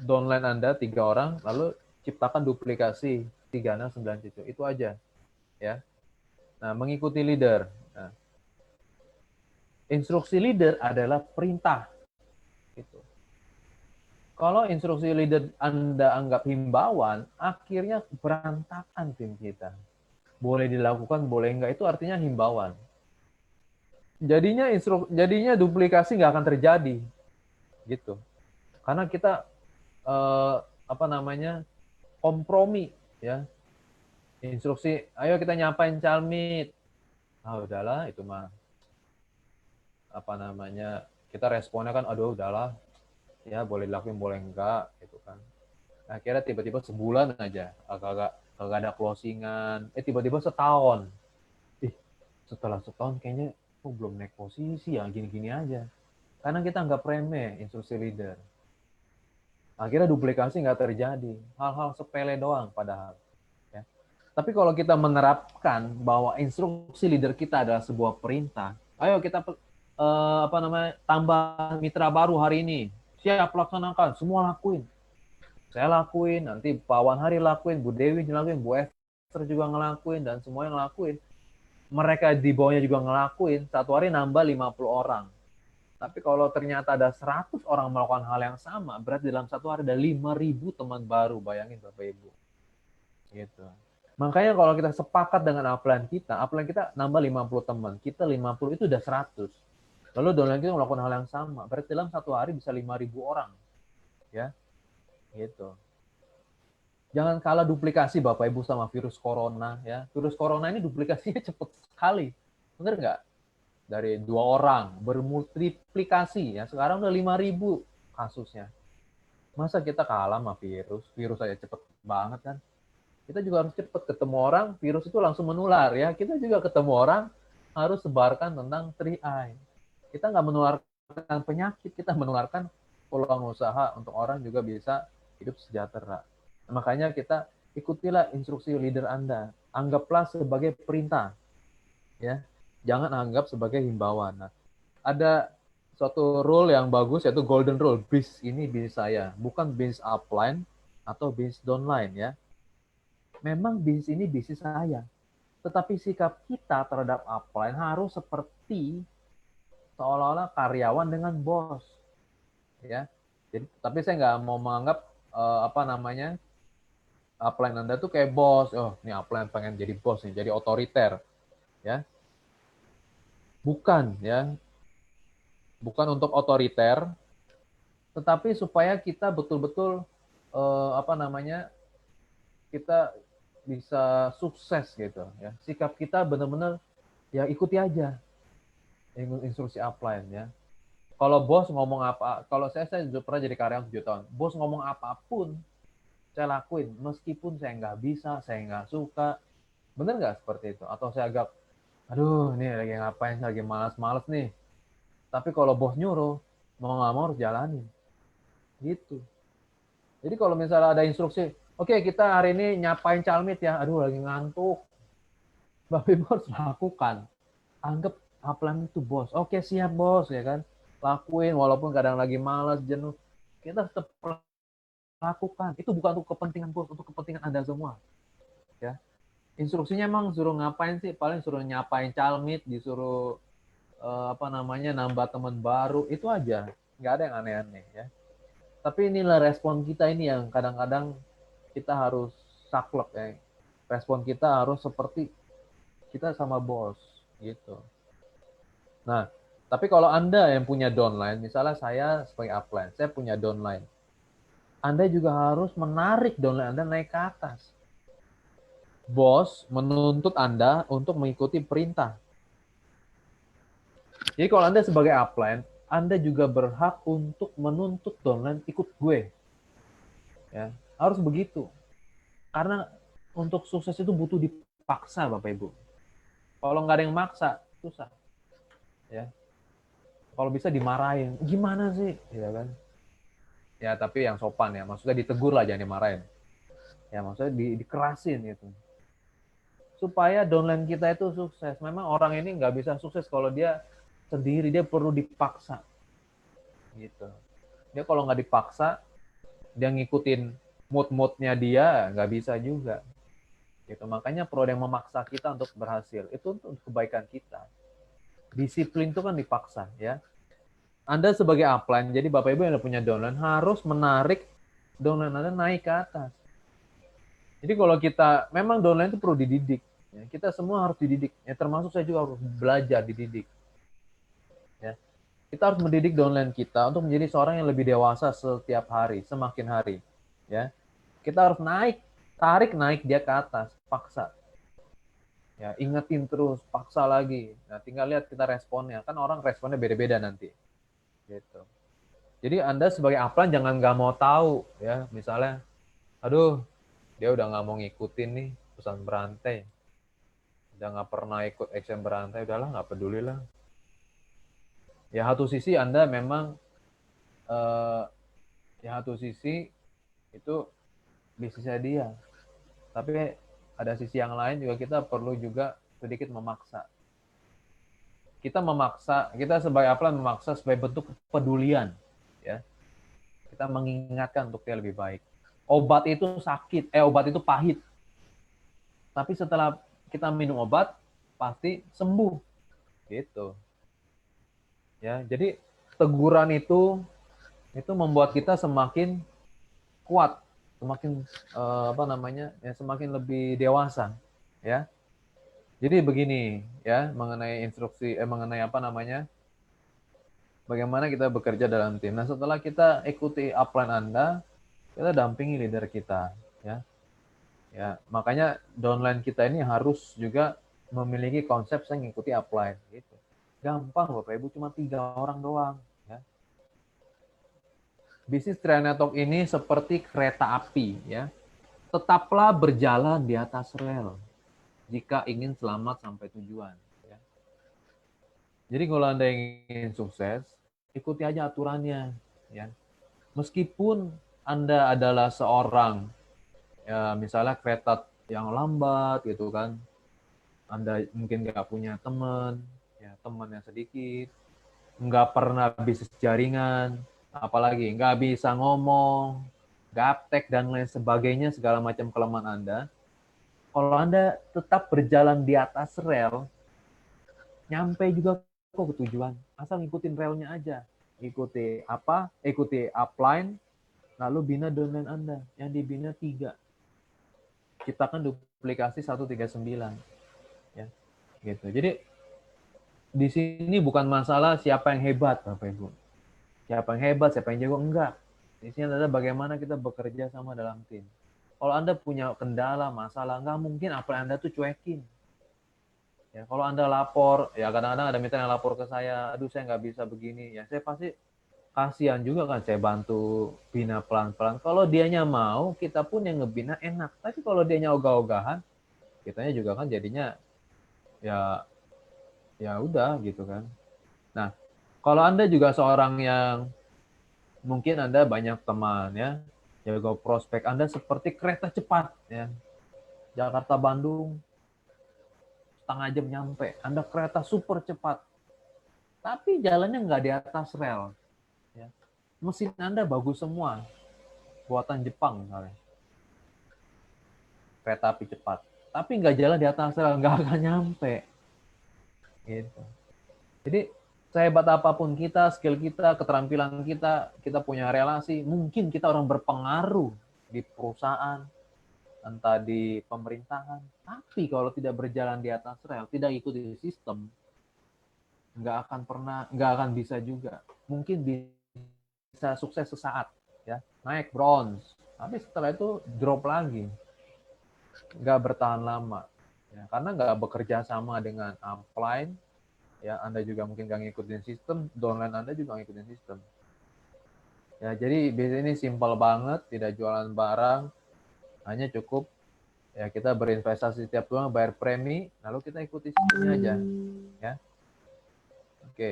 downline Anda 3 orang, lalu ciptakan duplikasi 369 cucu. Itu aja, ya. Nah, mengikuti leader. Nah, instruksi leader adalah perintah. Gitu. Kalau instruksi leader Anda anggap himbauan, akhirnya berantakan tim kita. Boleh dilakukan, boleh enggak, itu artinya himbauan. Jadinya duplikasi nggak akan terjadi, gitu. Karena kita kompromi, ya. Instruksi, ayo kita nyapain calmit. Ah udahlah, itu mah kita responnya kan, aduh udahlah, ya boleh dilakuin boleh enggak gitu kan. Akhirnya tiba-tiba sebulan aja kagak ada closingan, tiba-tiba setahun, setelah setahun kayaknya belum naik posisi ya, gini-gini aja, karena kita nggak remeh instruksi leader. Akhirnya duplikasi nggak terjadi, hal-hal sepele doang padahal ya. Tapi kalau kita menerapkan bahwa instruksi leader kita adalah sebuah perintah, ayo kita tambah mitra baru hari ini, siap laksanakan, semua lakuin. Saya lakuin, nanti Pak Wan Hari lakuin, Bu Dewi ngelakuin, Bu Esther juga ngelakuin, dan semuanya ngelakuin. Mereka di bawahnya juga ngelakuin, satu hari nambah 50 orang. Tapi kalau ternyata ada 100 orang melakukan hal yang sama, berarti dalam satu hari ada 5.000 teman baru, bayangin Bapak Ibu. Gitu. Makanya kalau kita sepakat dengan upline kita nambah 50 teman, kita 50 itu udah 100. Lalu downline kita melakukan hal yang sama, berarti dalam satu hari bisa 5.000 orang. Ya, gitu. Jangan kalah duplikasi Bapak Ibu sama virus corona ya. Virus corona ini duplikasinya cepat sekali. Bener nggak? dari 2 orang bermultiplikasi ya. Sekarang udah 5.000 kasusnya. Masa kita kalah sama virus? Virus aja cepet banget kan. Kita juga harus cepet ketemu orang, virus itu langsung menular ya. Kita juga ketemu orang harus sebarkan tentang 3I. Kita nggak menularkan penyakit, kita menularkan peluang usaha untuk orang juga bisa hidup sejahtera. Makanya kita ikutilah instruksi leader Anda. Anggaplah sebagai perintah. Ya. Jangan anggap sebagai himbauan. Nah, ada suatu rule yang bagus yaitu golden rule. Bis ini bis saya, bukan bis upline atau bis downline ya. Memang bisnis ini bisnis saya. Tetapi sikap kita terhadap upline harus seperti seolah-olah karyawan dengan bos. Ya. Jadi, tapi saya nggak mau menganggap upline Anda tuh kayak bos. Oh, ini upline pengen jadi bos nih, jadi otoriter. Ya. Bukan ya. Bukan untuk otoriter, tetapi supaya kita betul-betul kita bisa sukses gitu ya. Sikap kita benar-benar ya ikuti aja instruksi upline ya. Kalau bos ngomong apa, kalau saya pernah jadi karyawan 7 tahun. Bos ngomong apapun saya lakuin meskipun saya nggak bisa, saya nggak suka. Bener nggak seperti itu? Atau saya agak, aduh ini lagi ngapain, lagi malas-malas nih. Tapi kalau bos nyuruh, mau nggak mau harus jalanin. Gitu. Jadi kalau misalnya ada instruksi, oke, kita hari ini nyapain calmit ya. Aduh, lagi ngantuk. Bapak Ibu harus lakukan. Anggap upline itu bos. Oke, siap bos, ya kan. Lakuin, walaupun kadang lagi malas, jenuh. Kita tetap lakukan. Itu bukan untuk kepentingan bos, untuk kepentingan Anda semua. Ya. Instruksinya emang suruh ngapain sih? Paling suruh nyapain calmit, disuruh nambah teman baru. Itu aja. Nggak ada yang aneh-aneh ya. Tapi inilah respon kita ini yang kadang-kadang kita harus saklek ya. Respon kita harus seperti kita sama bos gitu. Nah, tapi kalau Anda yang punya downline, misalnya saya sebagai upline, saya punya downline. Anda juga harus menarik downline Anda naik ke atas. Bos menuntut Anda untuk mengikuti perintah. Jadi kalau Anda sebagai upline, Anda juga berhak untuk menuntut downline ikut gue. Ya, harus begitu. Karena untuk sukses itu butuh dipaksa, Bapak Ibu. Kalau nggak ada yang maksa, susah. Ya. Kalau bisa dimarahin, gimana sih? Ya kan? Ya, tapi yang sopan ya. Maksudnya ditegur lah, jangan dimarahin. Ya, maksudnya dikerasin gitu. Supaya downline kita itu sukses. Memang orang ini nggak bisa sukses kalau dia sendiri, dia perlu dipaksa. Gitu. Dia kalau nggak dipaksa, dia ngikutin mood-moodnya dia, nggak bisa juga. Gitu. Makanya perlu yang memaksa kita untuk berhasil. Itu untuk kebaikan kita. Disiplin itu kan dipaksa, ya. Anda sebagai upline, jadi Bapak Ibu yang punya downline harus menarik downline Anda naik ke atas. Jadi kalau kita, memang downline itu perlu dididik. Ya. Kita semua harus dididik. Ya, termasuk saya juga harus belajar dididik. Ya. Kita harus mendidik downline kita untuk menjadi seorang yang lebih dewasa setiap hari, semakin hari. Ya. Kita harus tarik naik dia ke atas, paksa. Ya, ingetin terus, paksa lagi. Nah, tinggal lihat kita responnya. Kan orang responnya beda-beda nanti. Gitu. Jadi Anda sebagai upline jangan nggak mau tahu. Ya, misalnya, aduh, dia udah nggak mau ngikutin nih pesan berantai. Udah nggak pernah ikut action berantai, udahlah nggak peduli lah. Ya, satu sisi Anda memang, satu sisi itu bisnisnya dia. Tapi ada sisi yang lain juga kita perlu juga sedikit memaksa. Kita sebagai upline memaksa sebagai bentuk kepedulian. Ya. Kita mengingatkan untuk dia lebih baik. Obat itu sakit, obat itu pahit. Tapi setelah kita minum obat, pasti sembuh. Gitu. Ya, jadi teguran itu membuat kita semakin kuat, semakin semakin lebih dewasa, ya. Jadi begini, ya, mengenai instruksi, bagaimana kita bekerja dalam tim. Nah, setelah kita ikuti upline Anda, kita dampingi leader kita, ya. Ya, makanya downline kita ini harus juga memiliki konsep saya mengikuti upline, gitu. Gampang Bapak Ibu, cuma 3 orang doang. Ya. Bisnis Triad Network ini seperti kereta api, ya. Tetaplah berjalan di atas rel jika ingin selamat sampai tujuan. Ya. Jadi kalau Anda ingin sukses, ikuti aja aturannya. Ya. Meskipun Anda adalah seorang, ya misalnya kereta yang lambat gitu kan, Anda mungkin nggak punya teman, ya temannya sedikit, nggak pernah bisnis jaringan, apalagi nggak bisa ngomong, gaptek dan lain sebagainya, segala macam kelemahan Anda. Kalau Anda tetap berjalan di atas rel, nyampe juga kok ke tujuan. Asal ngikutin relnya aja. Ikuti apa? Ikuti upline, lalu bina domain Anda. Yang dibina 3. Ciptakan duplikasi 139. Ya, gitu. Jadi di sini bukan masalah siapa yang hebat, Bapak Ibu. Siapa yang hebat, siapa yang jago, enggak. Di sini adalah bagaimana kita bekerja sama dalam tim. Kalau Anda punya kendala, masalah, enggak mungkin apa yang Anda tuh cuekin. Ya, kalau Anda lapor, ya kadang-kadang ada mitra yang lapor ke saya, aduh saya nggak bisa begini, ya saya pasti kasihan juga kan, saya bantu bina pelan-pelan. Kalau dianya mau, kita pun yang ngebina enak. Tapi kalau dianya ogah-ogahan, kitanya juga kan jadinya ya ya udah gitu kan. Nah, kalau Anda juga seorang yang mungkin Anda banyak teman ya, jago prospek Anda seperti kereta cepat ya. Jakarta Bandung setengah jam nyampe. Anda kereta super cepat. Tapi jalannya nggak di atas rel. Ya. Mesin Anda bagus semua. Buatan Jepang misalnya. Kereta api cepat. Tapi nggak jalan di atas rel, nggak akan nyampe. Gitu. Jadi sehebat apapun kita, skill kita, keterampilan kita, kita punya relasi, mungkin kita orang berpengaruh di perusahaan, entah di pemerintahan. Tapi kalau tidak berjalan di atas rel, tidak ikuti sistem, nggak akan bisa juga. Mungkin bisa sukses sesaat, ya naik bronze, tapi setelah itu drop lagi, nggak bertahan lama, ya, karena nggak bekerja sama dengan upline. Ya, Anda juga mungkin nggak ngikutin sistem, downline Anda juga ngikutin sistem. Ya, jadi bisnis ini simpel banget, tidak jualan barang, hanya cukup ya kita berinvestasi setiap bulan, bayar premi, lalu kita ikuti sistemnya aja. Ya, oke.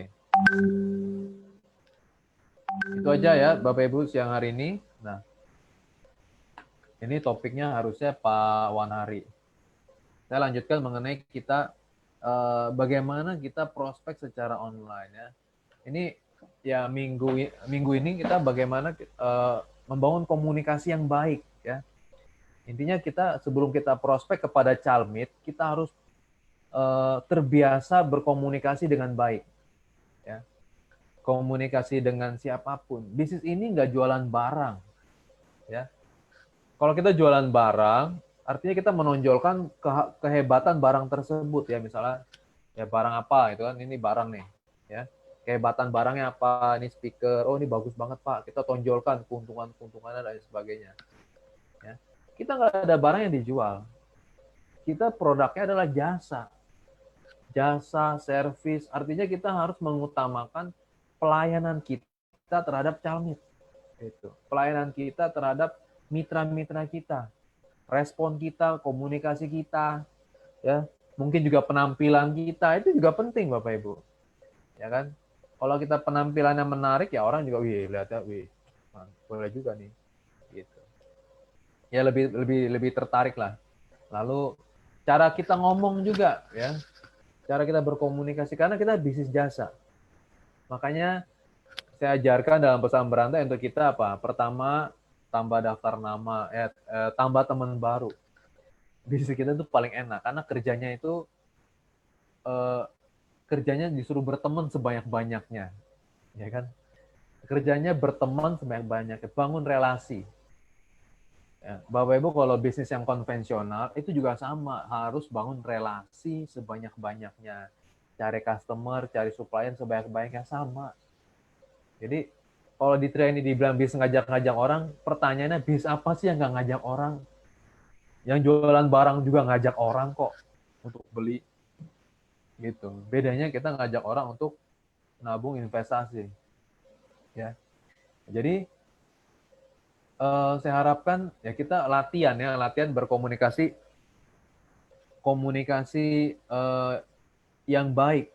Itu aja ya, Bapak Ibu siang hari ini. Nah, ini topiknya harusnya Pak Wanari. Saya lanjutkan mengenai kita bagaimana kita prospek secara online ya. Ini ya minggu ini kita bagaimana membangun komunikasi yang baik ya. Intinya kita sebelum kita prospek kepada Calmit, kita harus terbiasa berkomunikasi dengan baik ya. Komunikasi dengan siapapun. Bisnis ini nggak jualan barang ya. Kalau kita jualan barang, artinya kita menonjolkan kehebatan barang tersebut ya, misalnya ya barang apa itu kan, ini barang nih ya, kehebatan barangnya apa, ini speaker, oh ini bagus banget Pak, kita tonjolkan keuntungannya dan sebagainya ya. Kita nggak ada barang yang dijual, kita produknya adalah jasa servis, artinya kita harus mengutamakan pelayanan kita terhadap Calmit, itu pelayanan kita terhadap mitra-mitra kita, respon kita, komunikasi kita, ya, mungkin juga penampilan kita itu juga penting Bapak Ibu, ya kan? Kalau kita penampilannya menarik ya orang juga, wih lihat ya, wih boleh juga nih, gitu. Ya lebih tertarik lah. Lalu cara kita ngomong juga, ya, cara kita berkomunikasi karena kita bisnis jasa. Makanya saya ajarkan dalam pesan berantai untuk kita apa? Pertama, tambah daftar nama, tambah teman baru. Bisnis kita itu paling enak karena kerjanya disuruh berteman sebanyak-banyaknya, ya kan? Kerjanya berteman sebanyak-banyaknya, bangun relasi. Ya, Bapak Ibu kalau bisnis yang konvensional itu juga sama, harus bangun relasi sebanyak-banyaknya, cari customer, cari supplier sebanyak-banyaknya sama. Jadi kalau di training dibilang bis ngajak-ngajak orang, pertanyaannya bis apa sih yang nggak ngajak orang? Yang jualan barang juga ngajak orang kok untuk beli. gitu. Bedanya kita ngajak orang untuk nabung investasi, ya. Jadi saya harapkan ya kita latihan berkomunikasi, yang baik.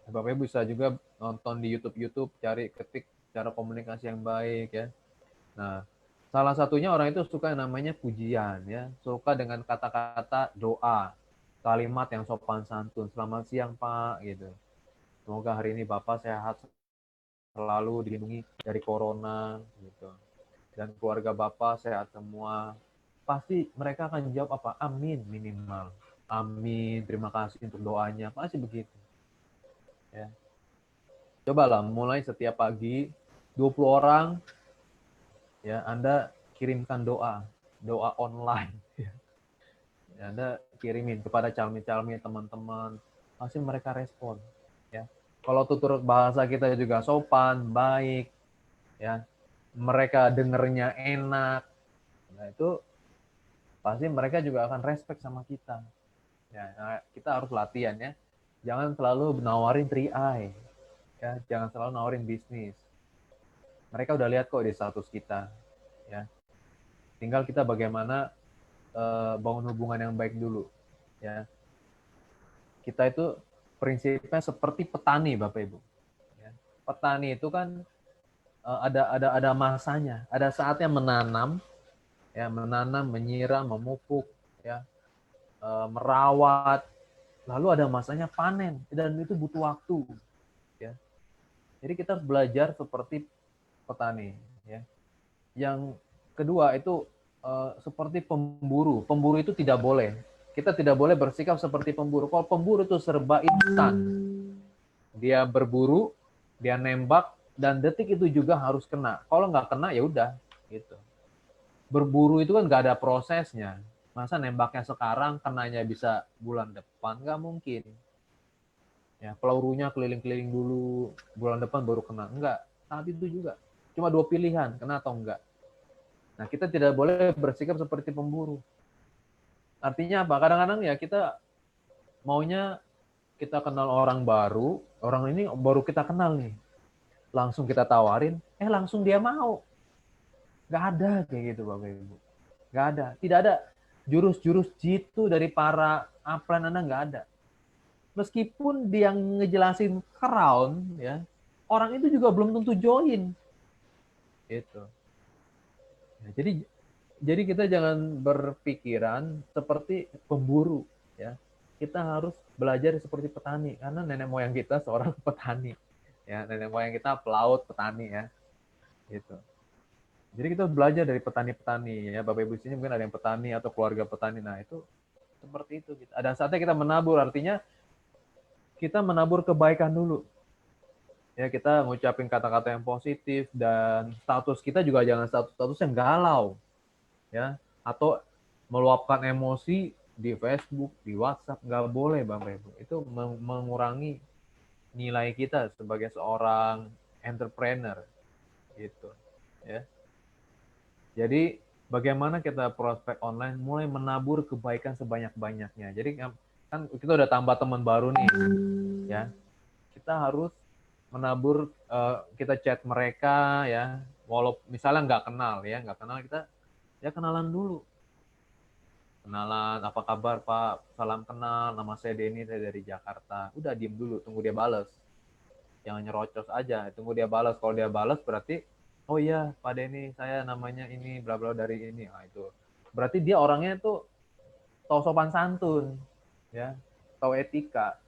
Bapak Ibu bisa juga nonton di YouTube, cari ketik cara komunikasi yang baik ya. Nah, salah satunya orang itu suka yang namanya pujian ya, suka dengan kata-kata doa, kalimat yang sopan santun. Selamat siang Pak gitu. Semoga hari ini Bapak sehat selalu, dilindungi dari corona gitu. Dan keluarga Bapak sehat semua. Pasti mereka akan jawab apa? Amin minimal. Amin, terima kasih untuk doanya. Pasti begitu. Ya. Cobalah mulai setiap pagi 20 orang ya Anda kirimkan doa online. Ya, Anda kirimin kepada calmi-calmi teman-teman, pasti mereka respon ya. Kalau tutur bahasa kita juga sopan, baik ya. Mereka dengernya enak. Nah, itu pasti mereka juga akan respect sama kita. Ya, nah, kita harus latihan ya. Jangan selalu nawarin 3i. Ya, jangan selalu nawarin bisnis. Mereka udah lihat kok di status kita, ya. Tinggal kita bagaimana bangun hubungan yang baik dulu, ya. Kita itu prinsipnya seperti petani, Bapak Ibu. Ya. Petani itu kan ada masanya, ada saatnya menanam, ya, menyiram, memupuk, ya, merawat, lalu ada masanya panen, dan itu butuh waktu, ya. Jadi kita harus belajar seperti petani, ya. Yang kedua itu seperti pemburu. Pemburu itu tidak boleh. Kita tidak boleh bersikap seperti pemburu. Kalau pemburu itu serba instan. Dia berburu, dia nembak, dan detik itu juga harus kena. Kalau nggak kena ya udah, gitu. Berburu itu kan nggak ada prosesnya. Masa nembaknya sekarang, kenanya bisa bulan depan? Nggak mungkin. Ya, pelurunya keliling-keliling dulu, bulan depan baru kena. Enggak, saat itu juga. Cuma 2 pilihan, kena atau enggak. Nah, kita tidak boleh bersikap seperti pemburu. Artinya apa? Kadang-kadang ya kita maunya kita kenal orang baru, orang ini baru kita kenal nih. Langsung kita tawarin, langsung dia mau. Nggak ada kayak gitu, Bapak Ibu. Nggak ada. Tidak ada jurus-jurus jitu dari para upline Anda, nggak ada. Meskipun dia ngejelasin crown, ya, orang itu juga belum tentu join. Gitu. Ya, jadi kita jangan berpikiran seperti pemburu, ya. Kita harus belajar seperti petani karena nenek moyang kita seorang petani, ya. Nenek moyang kita pelaut, petani, ya. Gitu. Jadi kita belajar dari petani-petani, ya. Bapak Ibu sini mungkin ada yang petani atau keluarga petani. Nah, itu seperti itu. Ada saatnya kita menabur, artinya kita menabur kebaikan dulu. Ya, kita ngucapin kata-kata yang positif dan status kita juga jangan status yang galau. Ya, atau meluapkan emosi di Facebook, di WhatsApp, nggak boleh, Bapak Ibu. Itu mengurangi nilai kita sebagai seorang entrepreneur, gitu. Ya. Jadi bagaimana kita prospek online mulai menabur kebaikan sebanyak-banyaknya. Jadi kan kita udah tambah teman baru nih, ya. Kita harus menabur, kita chat mereka, ya. Walau misalnya nggak kenal kita ya kenalan dulu. Kenalan, apa kabar Pak? Salam kenal, nama saya Denny, saya dari Jakarta. Udah diem dulu, tunggu dia bales. Jangan nyerocos aja, tunggu dia balas. Kalau dia balas berarti, oh iya Pak Denny, saya namanya ini, bla bla dari ini. Nah, itu. Berarti dia orangnya tuh tahu sopan santun, ya, tahu etika,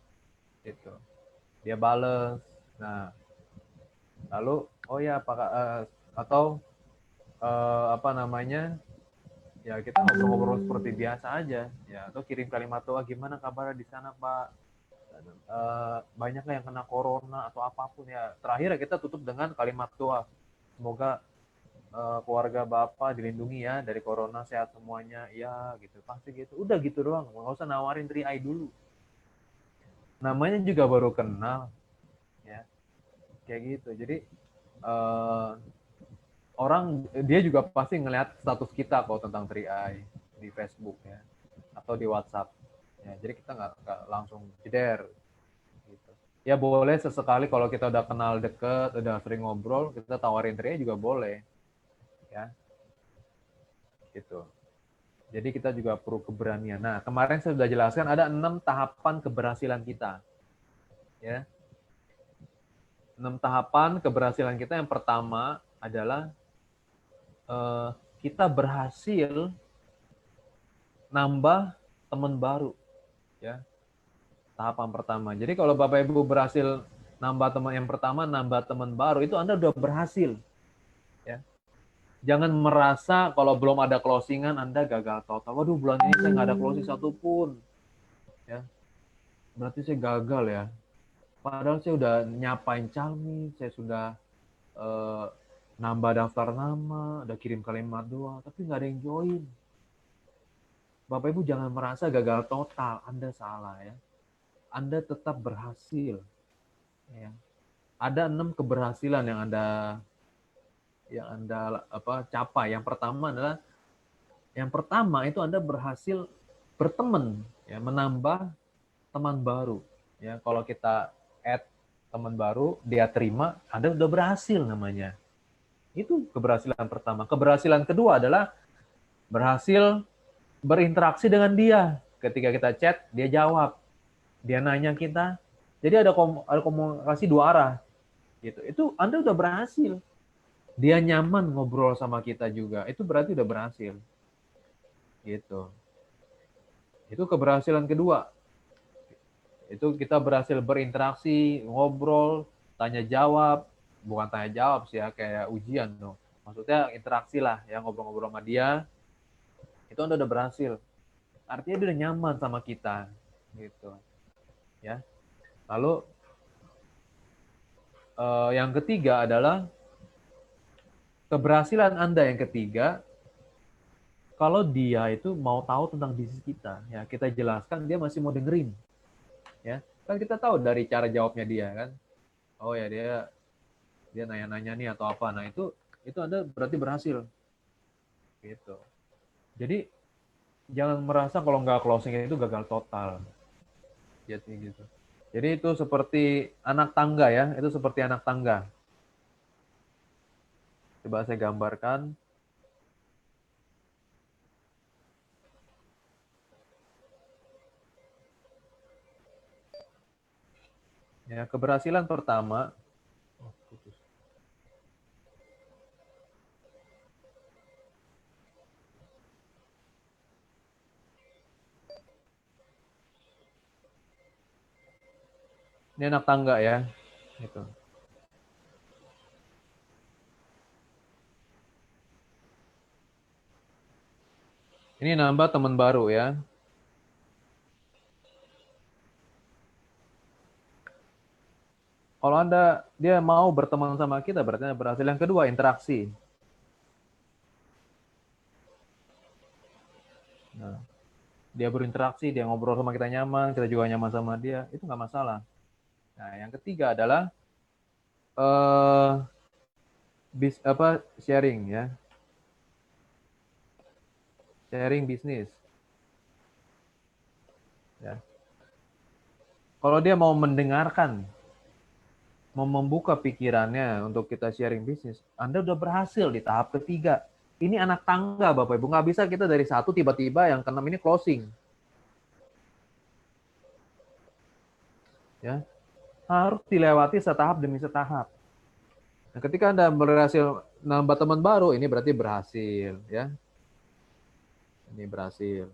gitu. Dia bales. Nah, lalu, oh ya Pak, atau apa namanya? Ya kita ngobrol-ngobrol seperti biasa aja, ya, atau kirim kalimat doa, gimana kabar di sana Pak, banyak yang kena corona atau apapun, ya. Terakhir kita tutup dengan kalimat doa, semoga keluarga Bapak dilindungi ya dari corona, sehat semuanya, ya, gitu. Pasti gitu, udah gitu doang, nggak usah nawarin 3i dulu, namanya juga baru kenal, ya, kayak gitu. Jadi orang dia juga pasti ngelihat status kita kok tentang 3i di Facebook, ya, atau di WhatsApp, ya. Jadi kita nggak langsung jeder, Ya boleh sesekali kalau kita udah kenal deket, udah sering ngobrol, kita tawarin tria juga boleh, ya, gitu. Jadi kita juga perlu keberanian. Nah, kemarin saya sudah jelaskan ada 6 tahapan keberhasilan kita, ya. 6 tahapan keberhasilan kita. Yang pertama adalah kita berhasil nambah teman baru, ya. Tahapan pertama. Jadi kalau Bapak Ibu berhasil nambah teman yang pertama, nambah teman baru, itu Anda udah berhasil, ya. Jangan merasa kalau belum ada closingan Anda gagal total. Waduh, bulan ini saya nggak ada closing satupun, ya. Berarti saya gagal ya. Padahal saya udah nyapain calmi, saya sudah eh, nambah daftar nama, udah kirim kalimat doa, tapi nggak ada yang join. Bapak Ibu jangan merasa gagal total, Anda salah ya. Anda tetap berhasil. Ya. Ada 6 keberhasilan yang Anda capai. Yang pertama itu Anda berhasil berteman, ya, menambah teman baru. Ya, kalau kita add teman baru, dia terima, Anda sudah berhasil namanya. Itu keberhasilan pertama. Keberhasilan kedua adalah berhasil berinteraksi dengan dia. Ketika kita chat, dia jawab. Dia nanya kita. Jadi ada komunikasi dua arah. Gitu. Itu Anda udah berhasil. Dia nyaman ngobrol sama kita juga. Itu berarti udah berhasil. Gitu. Itu keberhasilan kedua. Itu kita berhasil berinteraksi, ngobrol, tanya jawab. Bukan tanya jawab sih ya, kayak ujian dong. Maksudnya interaksi lah, ya, ngobrol-ngobrol sama dia. Itu Anda udah berhasil. Artinya dia udah nyaman sama kita. Gitu. Ya. Lalu yang ketiga adalah keberhasilan Anda yang ketiga, kalau dia itu mau tahu tentang bisnis kita, ya kita jelaskan, dia masih mau dengerin, ya kan kita tahu dari cara jawabnya dia kan, oh ya dia nanya-nanya nih atau apa, nah itu Anda berarti berhasil, gitu. Jadi jangan merasa kalau nggak closing itu gagal total, jadi gitu. Jadi itu seperti anak tangga ya, itu seperti anak tangga. Coba saya gambarkan. Ya, keberhasilan pertama. Oh, putus. Ini anak tangga ya, gitu. Ini nambah teman baru ya. Kalau dia mau berteman sama kita, berarti Anda berhasil. Yang kedua, interaksi. Nah, dia berinteraksi, dia ngobrol sama kita nyaman, kita juga nyaman sama dia, itu nggak masalah. Nah, yang ketiga adalah sharing ya, sharing bisnis. Ya. Kalau dia mau mendengarkan, mau membuka pikirannya untuk kita sharing bisnis, Anda udah berhasil di tahap ketiga. Ini anak tangga, Bapak Ibu. Nggak bisa kita dari satu tiba-tiba yang keenam ini closing. Ya, harus dilewati setahap demi setahap. Nah, ketika Anda berhasil nambah teman baru, ini berarti berhasil, ya. Ini berhasil.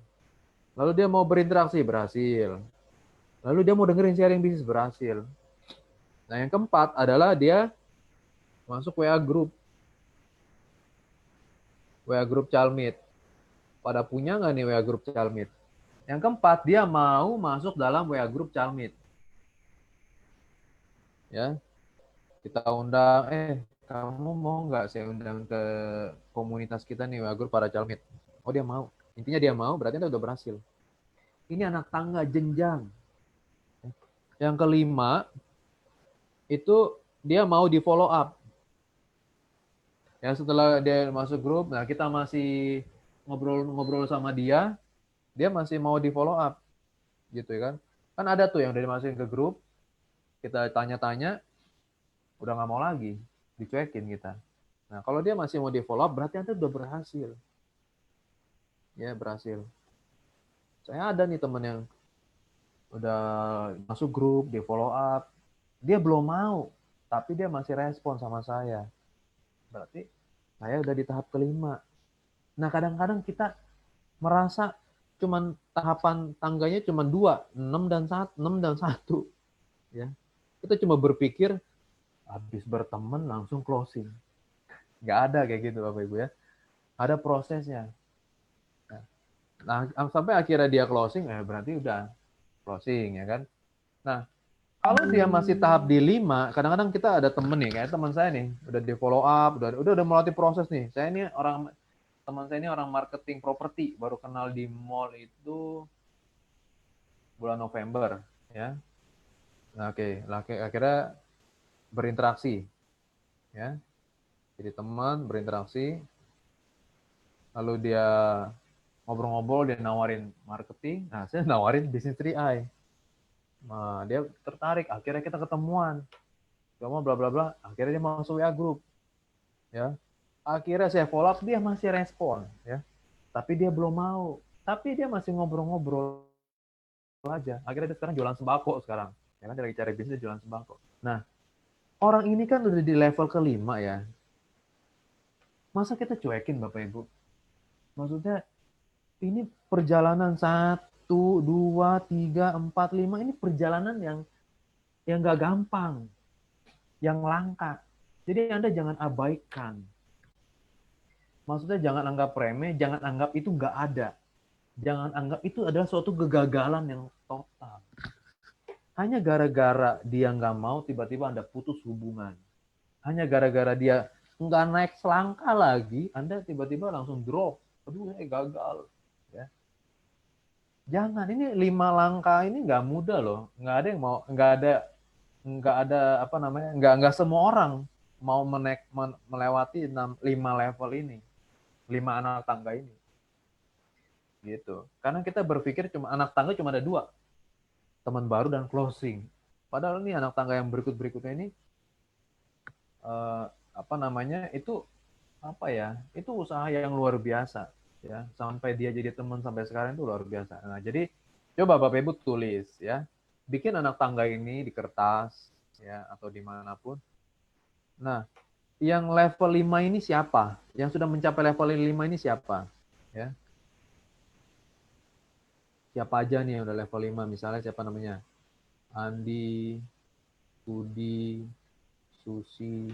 Lalu dia mau berinteraksi, berhasil. Lalu dia mau dengerin sharing bisnis, berhasil. Nah, yang keempat adalah dia masuk WA group. WA group Calmit. Pada punya nggak nih WA group Calmit? Yang keempat, dia mau masuk dalam WA group Calmit. Ya, kita undang, kamu mau nggak saya undang ke komunitas kita nih WA group para Calmit? Oh, dia mau. Intinya dia mau, berarti Anda udah berhasil. Ini anak tangga jenjang. Yang kelima, itu dia mau di follow up. Ya, setelah dia masuk grup, nah kita masih ngobrol-ngobrol sama dia masih mau di follow up. Gitu ya kan. Kan ada tuh yang udah dimasukin ke grup, kita tanya-tanya, udah nggak mau lagi, dicuekin kita. Nah, kalau dia masih mau di follow up, berarti Anda udah berhasil. Ya, berhasil. Saya ada nih teman yang udah masuk grup, di follow up, dia belum mau, tapi dia masih respon sama saya. Berarti saya udah di tahap kelima. Nah, kadang-kadang kita merasa cuman tahapan tangganya cuma 2, 6 dan 1, ya. Kita cuma berpikir habis berteman langsung closing. Nggak ada kayak gitu Bapak Ibu ya. Ada prosesnya. Nah, sampai akhirnya dia closing, berarti udah closing ya kan. Nah, kalau dia masih tahap di 5, kadang-kadang kita ada temen nih, kayak teman saya nih, udah di follow up, udah melatih proses nih. Teman saya ini orang marketing properti, baru kenal di mall itu bulan November ya. Nah, oke, akhirnya berinteraksi ya. Jadi teman berinteraksi, lalu dia ngobrol-ngobrol, dia nawarin marketing, nah saya nawarin bisnis 3i. Nah, dia tertarik, akhirnya kita ketemuan. Ketemu bla bla bla, akhirnya dia masuk WA group. Ya. Akhirnya saya follow up, dia masih respon ya. Tapi dia belum mau. Tapi dia masih ngobrol-ngobrol aja. Akhirnya dia sekarang jualan sembako sekarang. Ya kan dia lagi cari bisnis jualan sembako. Nah, orang ini kan udah di level kelima ya. Masa kita cuekin Bapak Ibu? Maksudnya ini perjalanan 1, 2, 3, 4, 5 ini perjalanan yang nggak gampang, yang langka. Jadi Anda jangan abaikan. Maksudnya jangan anggap remeh, jangan anggap itu nggak ada. Jangan anggap itu adalah suatu kegagalan yang total. Hanya gara-gara dia nggak mau, tiba-tiba Anda putus hubungan. Hanya gara-gara dia nggak naik selangkah lagi, Anda tiba-tiba langsung drop. Aduh, saya gagal. Ya. Jangan, ini 5 langkah ini nggak mudah loh. Nggak ada yang mau, nggak ada apa namanya, nggak semua orang mau melewati 5 level ini, 5 anak tangga ini. Gitu. Karena kita berpikir cuma anak tangga cuma ada 2, teman baru dan closing. Padahal ini anak tangga yang berikutnya ini apa namanya, itu apa ya, itu usaha yang luar biasa ya, sampai dia jadi teman sampai sekarang itu luar biasa. Nah, jadi coba Bapak Ibu tulis ya, bikin anak tangga ini di kertas ya atau dimanapun. Nah, yang level 5 ini siapa? Yang sudah mencapai level 5 ini siapa? Ya. Siapa aja nih yang udah level 5? Misalnya siapa namanya? Andi, Budi, Susi.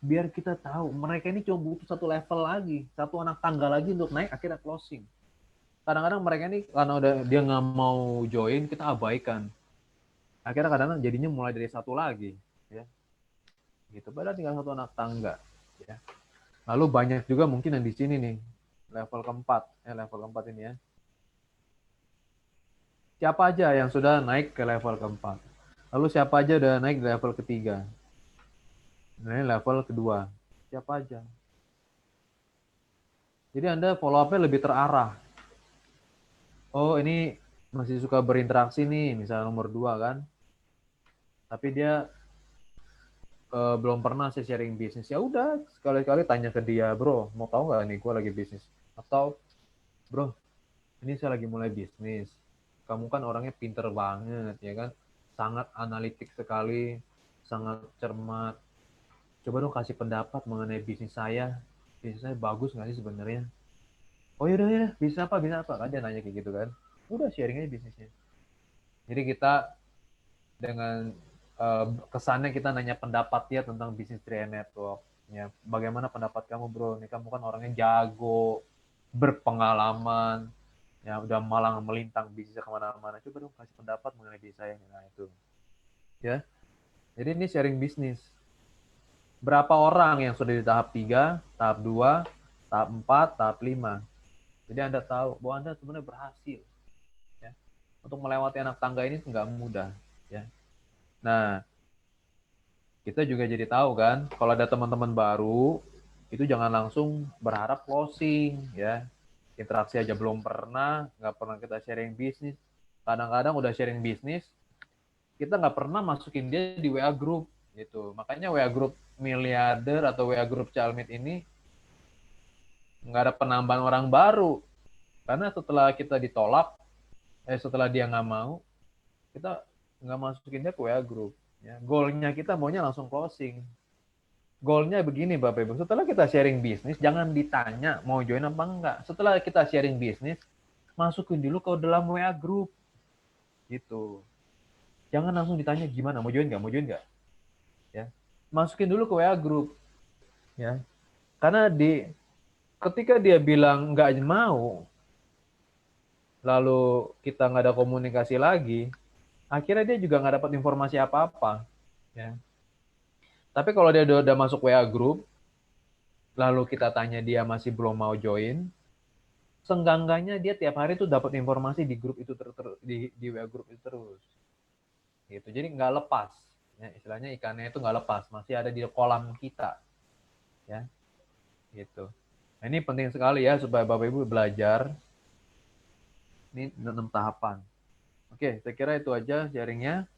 Biar kita tahu mereka ini cuma butuh 1 level lagi, 1 anak tangga lagi untuk naik akhirnya closing. Kadang-kadang mereka ini karena udah dia nggak mau join, kita abaikan. Akhirnya kadang-kadang jadinya mulai dari 1 lagi, ya. Gitu. Padahal tinggal 1 anak tangga, ya. Lalu banyak juga mungkin yang di sini nih, level keempat ini ya. Siapa aja yang sudah naik ke level keempat? Lalu siapa aja udah naik di level ketiga? Nah, ini level kedua. Siapa aja? Jadi Anda follow up-nya lebih terarah. Oh, ini masih suka berinteraksi nih, misalnya nomor 2 kan. Tapi dia belum pernah saya sharing bisnis. Ya udah, sekali-kali tanya ke dia, "Bro, mau tahu nggak nih gue lagi bisnis?" Atau, "Bro, ini saya lagi mulai bisnis. Kamu kan orangnya pinter banget, ya kan? Sangat analitik sekali, sangat cermat. Coba dong kasih pendapat mengenai bisnis saya. Bisnis saya bagus nggak sih sebenarnya?" "Oh yaudah, ya, bisnis apa? Kan dia nanya kayak gitu kan. Udah sharing aja bisnisnya. Jadi kita dengan kesannya kita nanya pendapat dia tentang bisnis 3i Network. Ya, bagaimana pendapat kamu bro? Ini kamu kan orangnya jago, berpengalaman, ya udah malang melintang bisnisnya kemana-mana. Coba dong kasih pendapat mengenai bisnis saya. Nah itu, ya. Jadi ini sharing bisnis. Berapa orang yang sudah di tahap 3, tahap 2, tahap 4, tahap 5. Jadi Anda tahu bahwa Anda sebenarnya berhasil. Ya. Untuk melewati anak tangga ini nggak mudah. Ya. Nah, kita juga jadi tahu kan, kalau ada teman-teman baru, itu jangan langsung berharap closing. Ya. Interaksi aja belum pernah, nggak pernah kita sharing bisnis. Kadang-kadang udah sharing bisnis, kita nggak pernah masukin dia di WA group gitu. Makanya WA group miliarder atau WA group Chalmit ini nggak ada penambahan orang baru. Karena setelah kita ditolak, setelah dia nggak mau, kita nggak masukin dia ke WA group. Ya. Goalnya kita maunya langsung closing. Goalnya begini Bapak Ibu, setelah kita sharing bisnis, jangan ditanya mau join apa enggak. Setelah kita sharing bisnis, masukin dulu ke dalam WA group. Gitu. Jangan langsung ditanya gimana, mau join nggak, mau join nggak. Ya. Masukin dulu ke WA group. Ya. Karena ketika dia bilang nggak mau, lalu kita nggak ada komunikasi lagi, akhirnya dia juga nggak dapat informasi apa-apa. Ya. Tapi kalau dia udah masuk WA group, lalu kita tanya dia masih belum mau join, seenggak-enggaknya dia tiap hari tuh dapat informasi di grup itu di WA group itu terus. Gitu. Jadi nggak lepas. Ya, istilahnya ikannya itu nggak lepas, masih ada di kolam kita. Ya. Gitu. Nah, ini penting sekali ya supaya Bapak Ibu belajar. Ini 6 tahapan. Oke, saya kira itu aja sharingnya.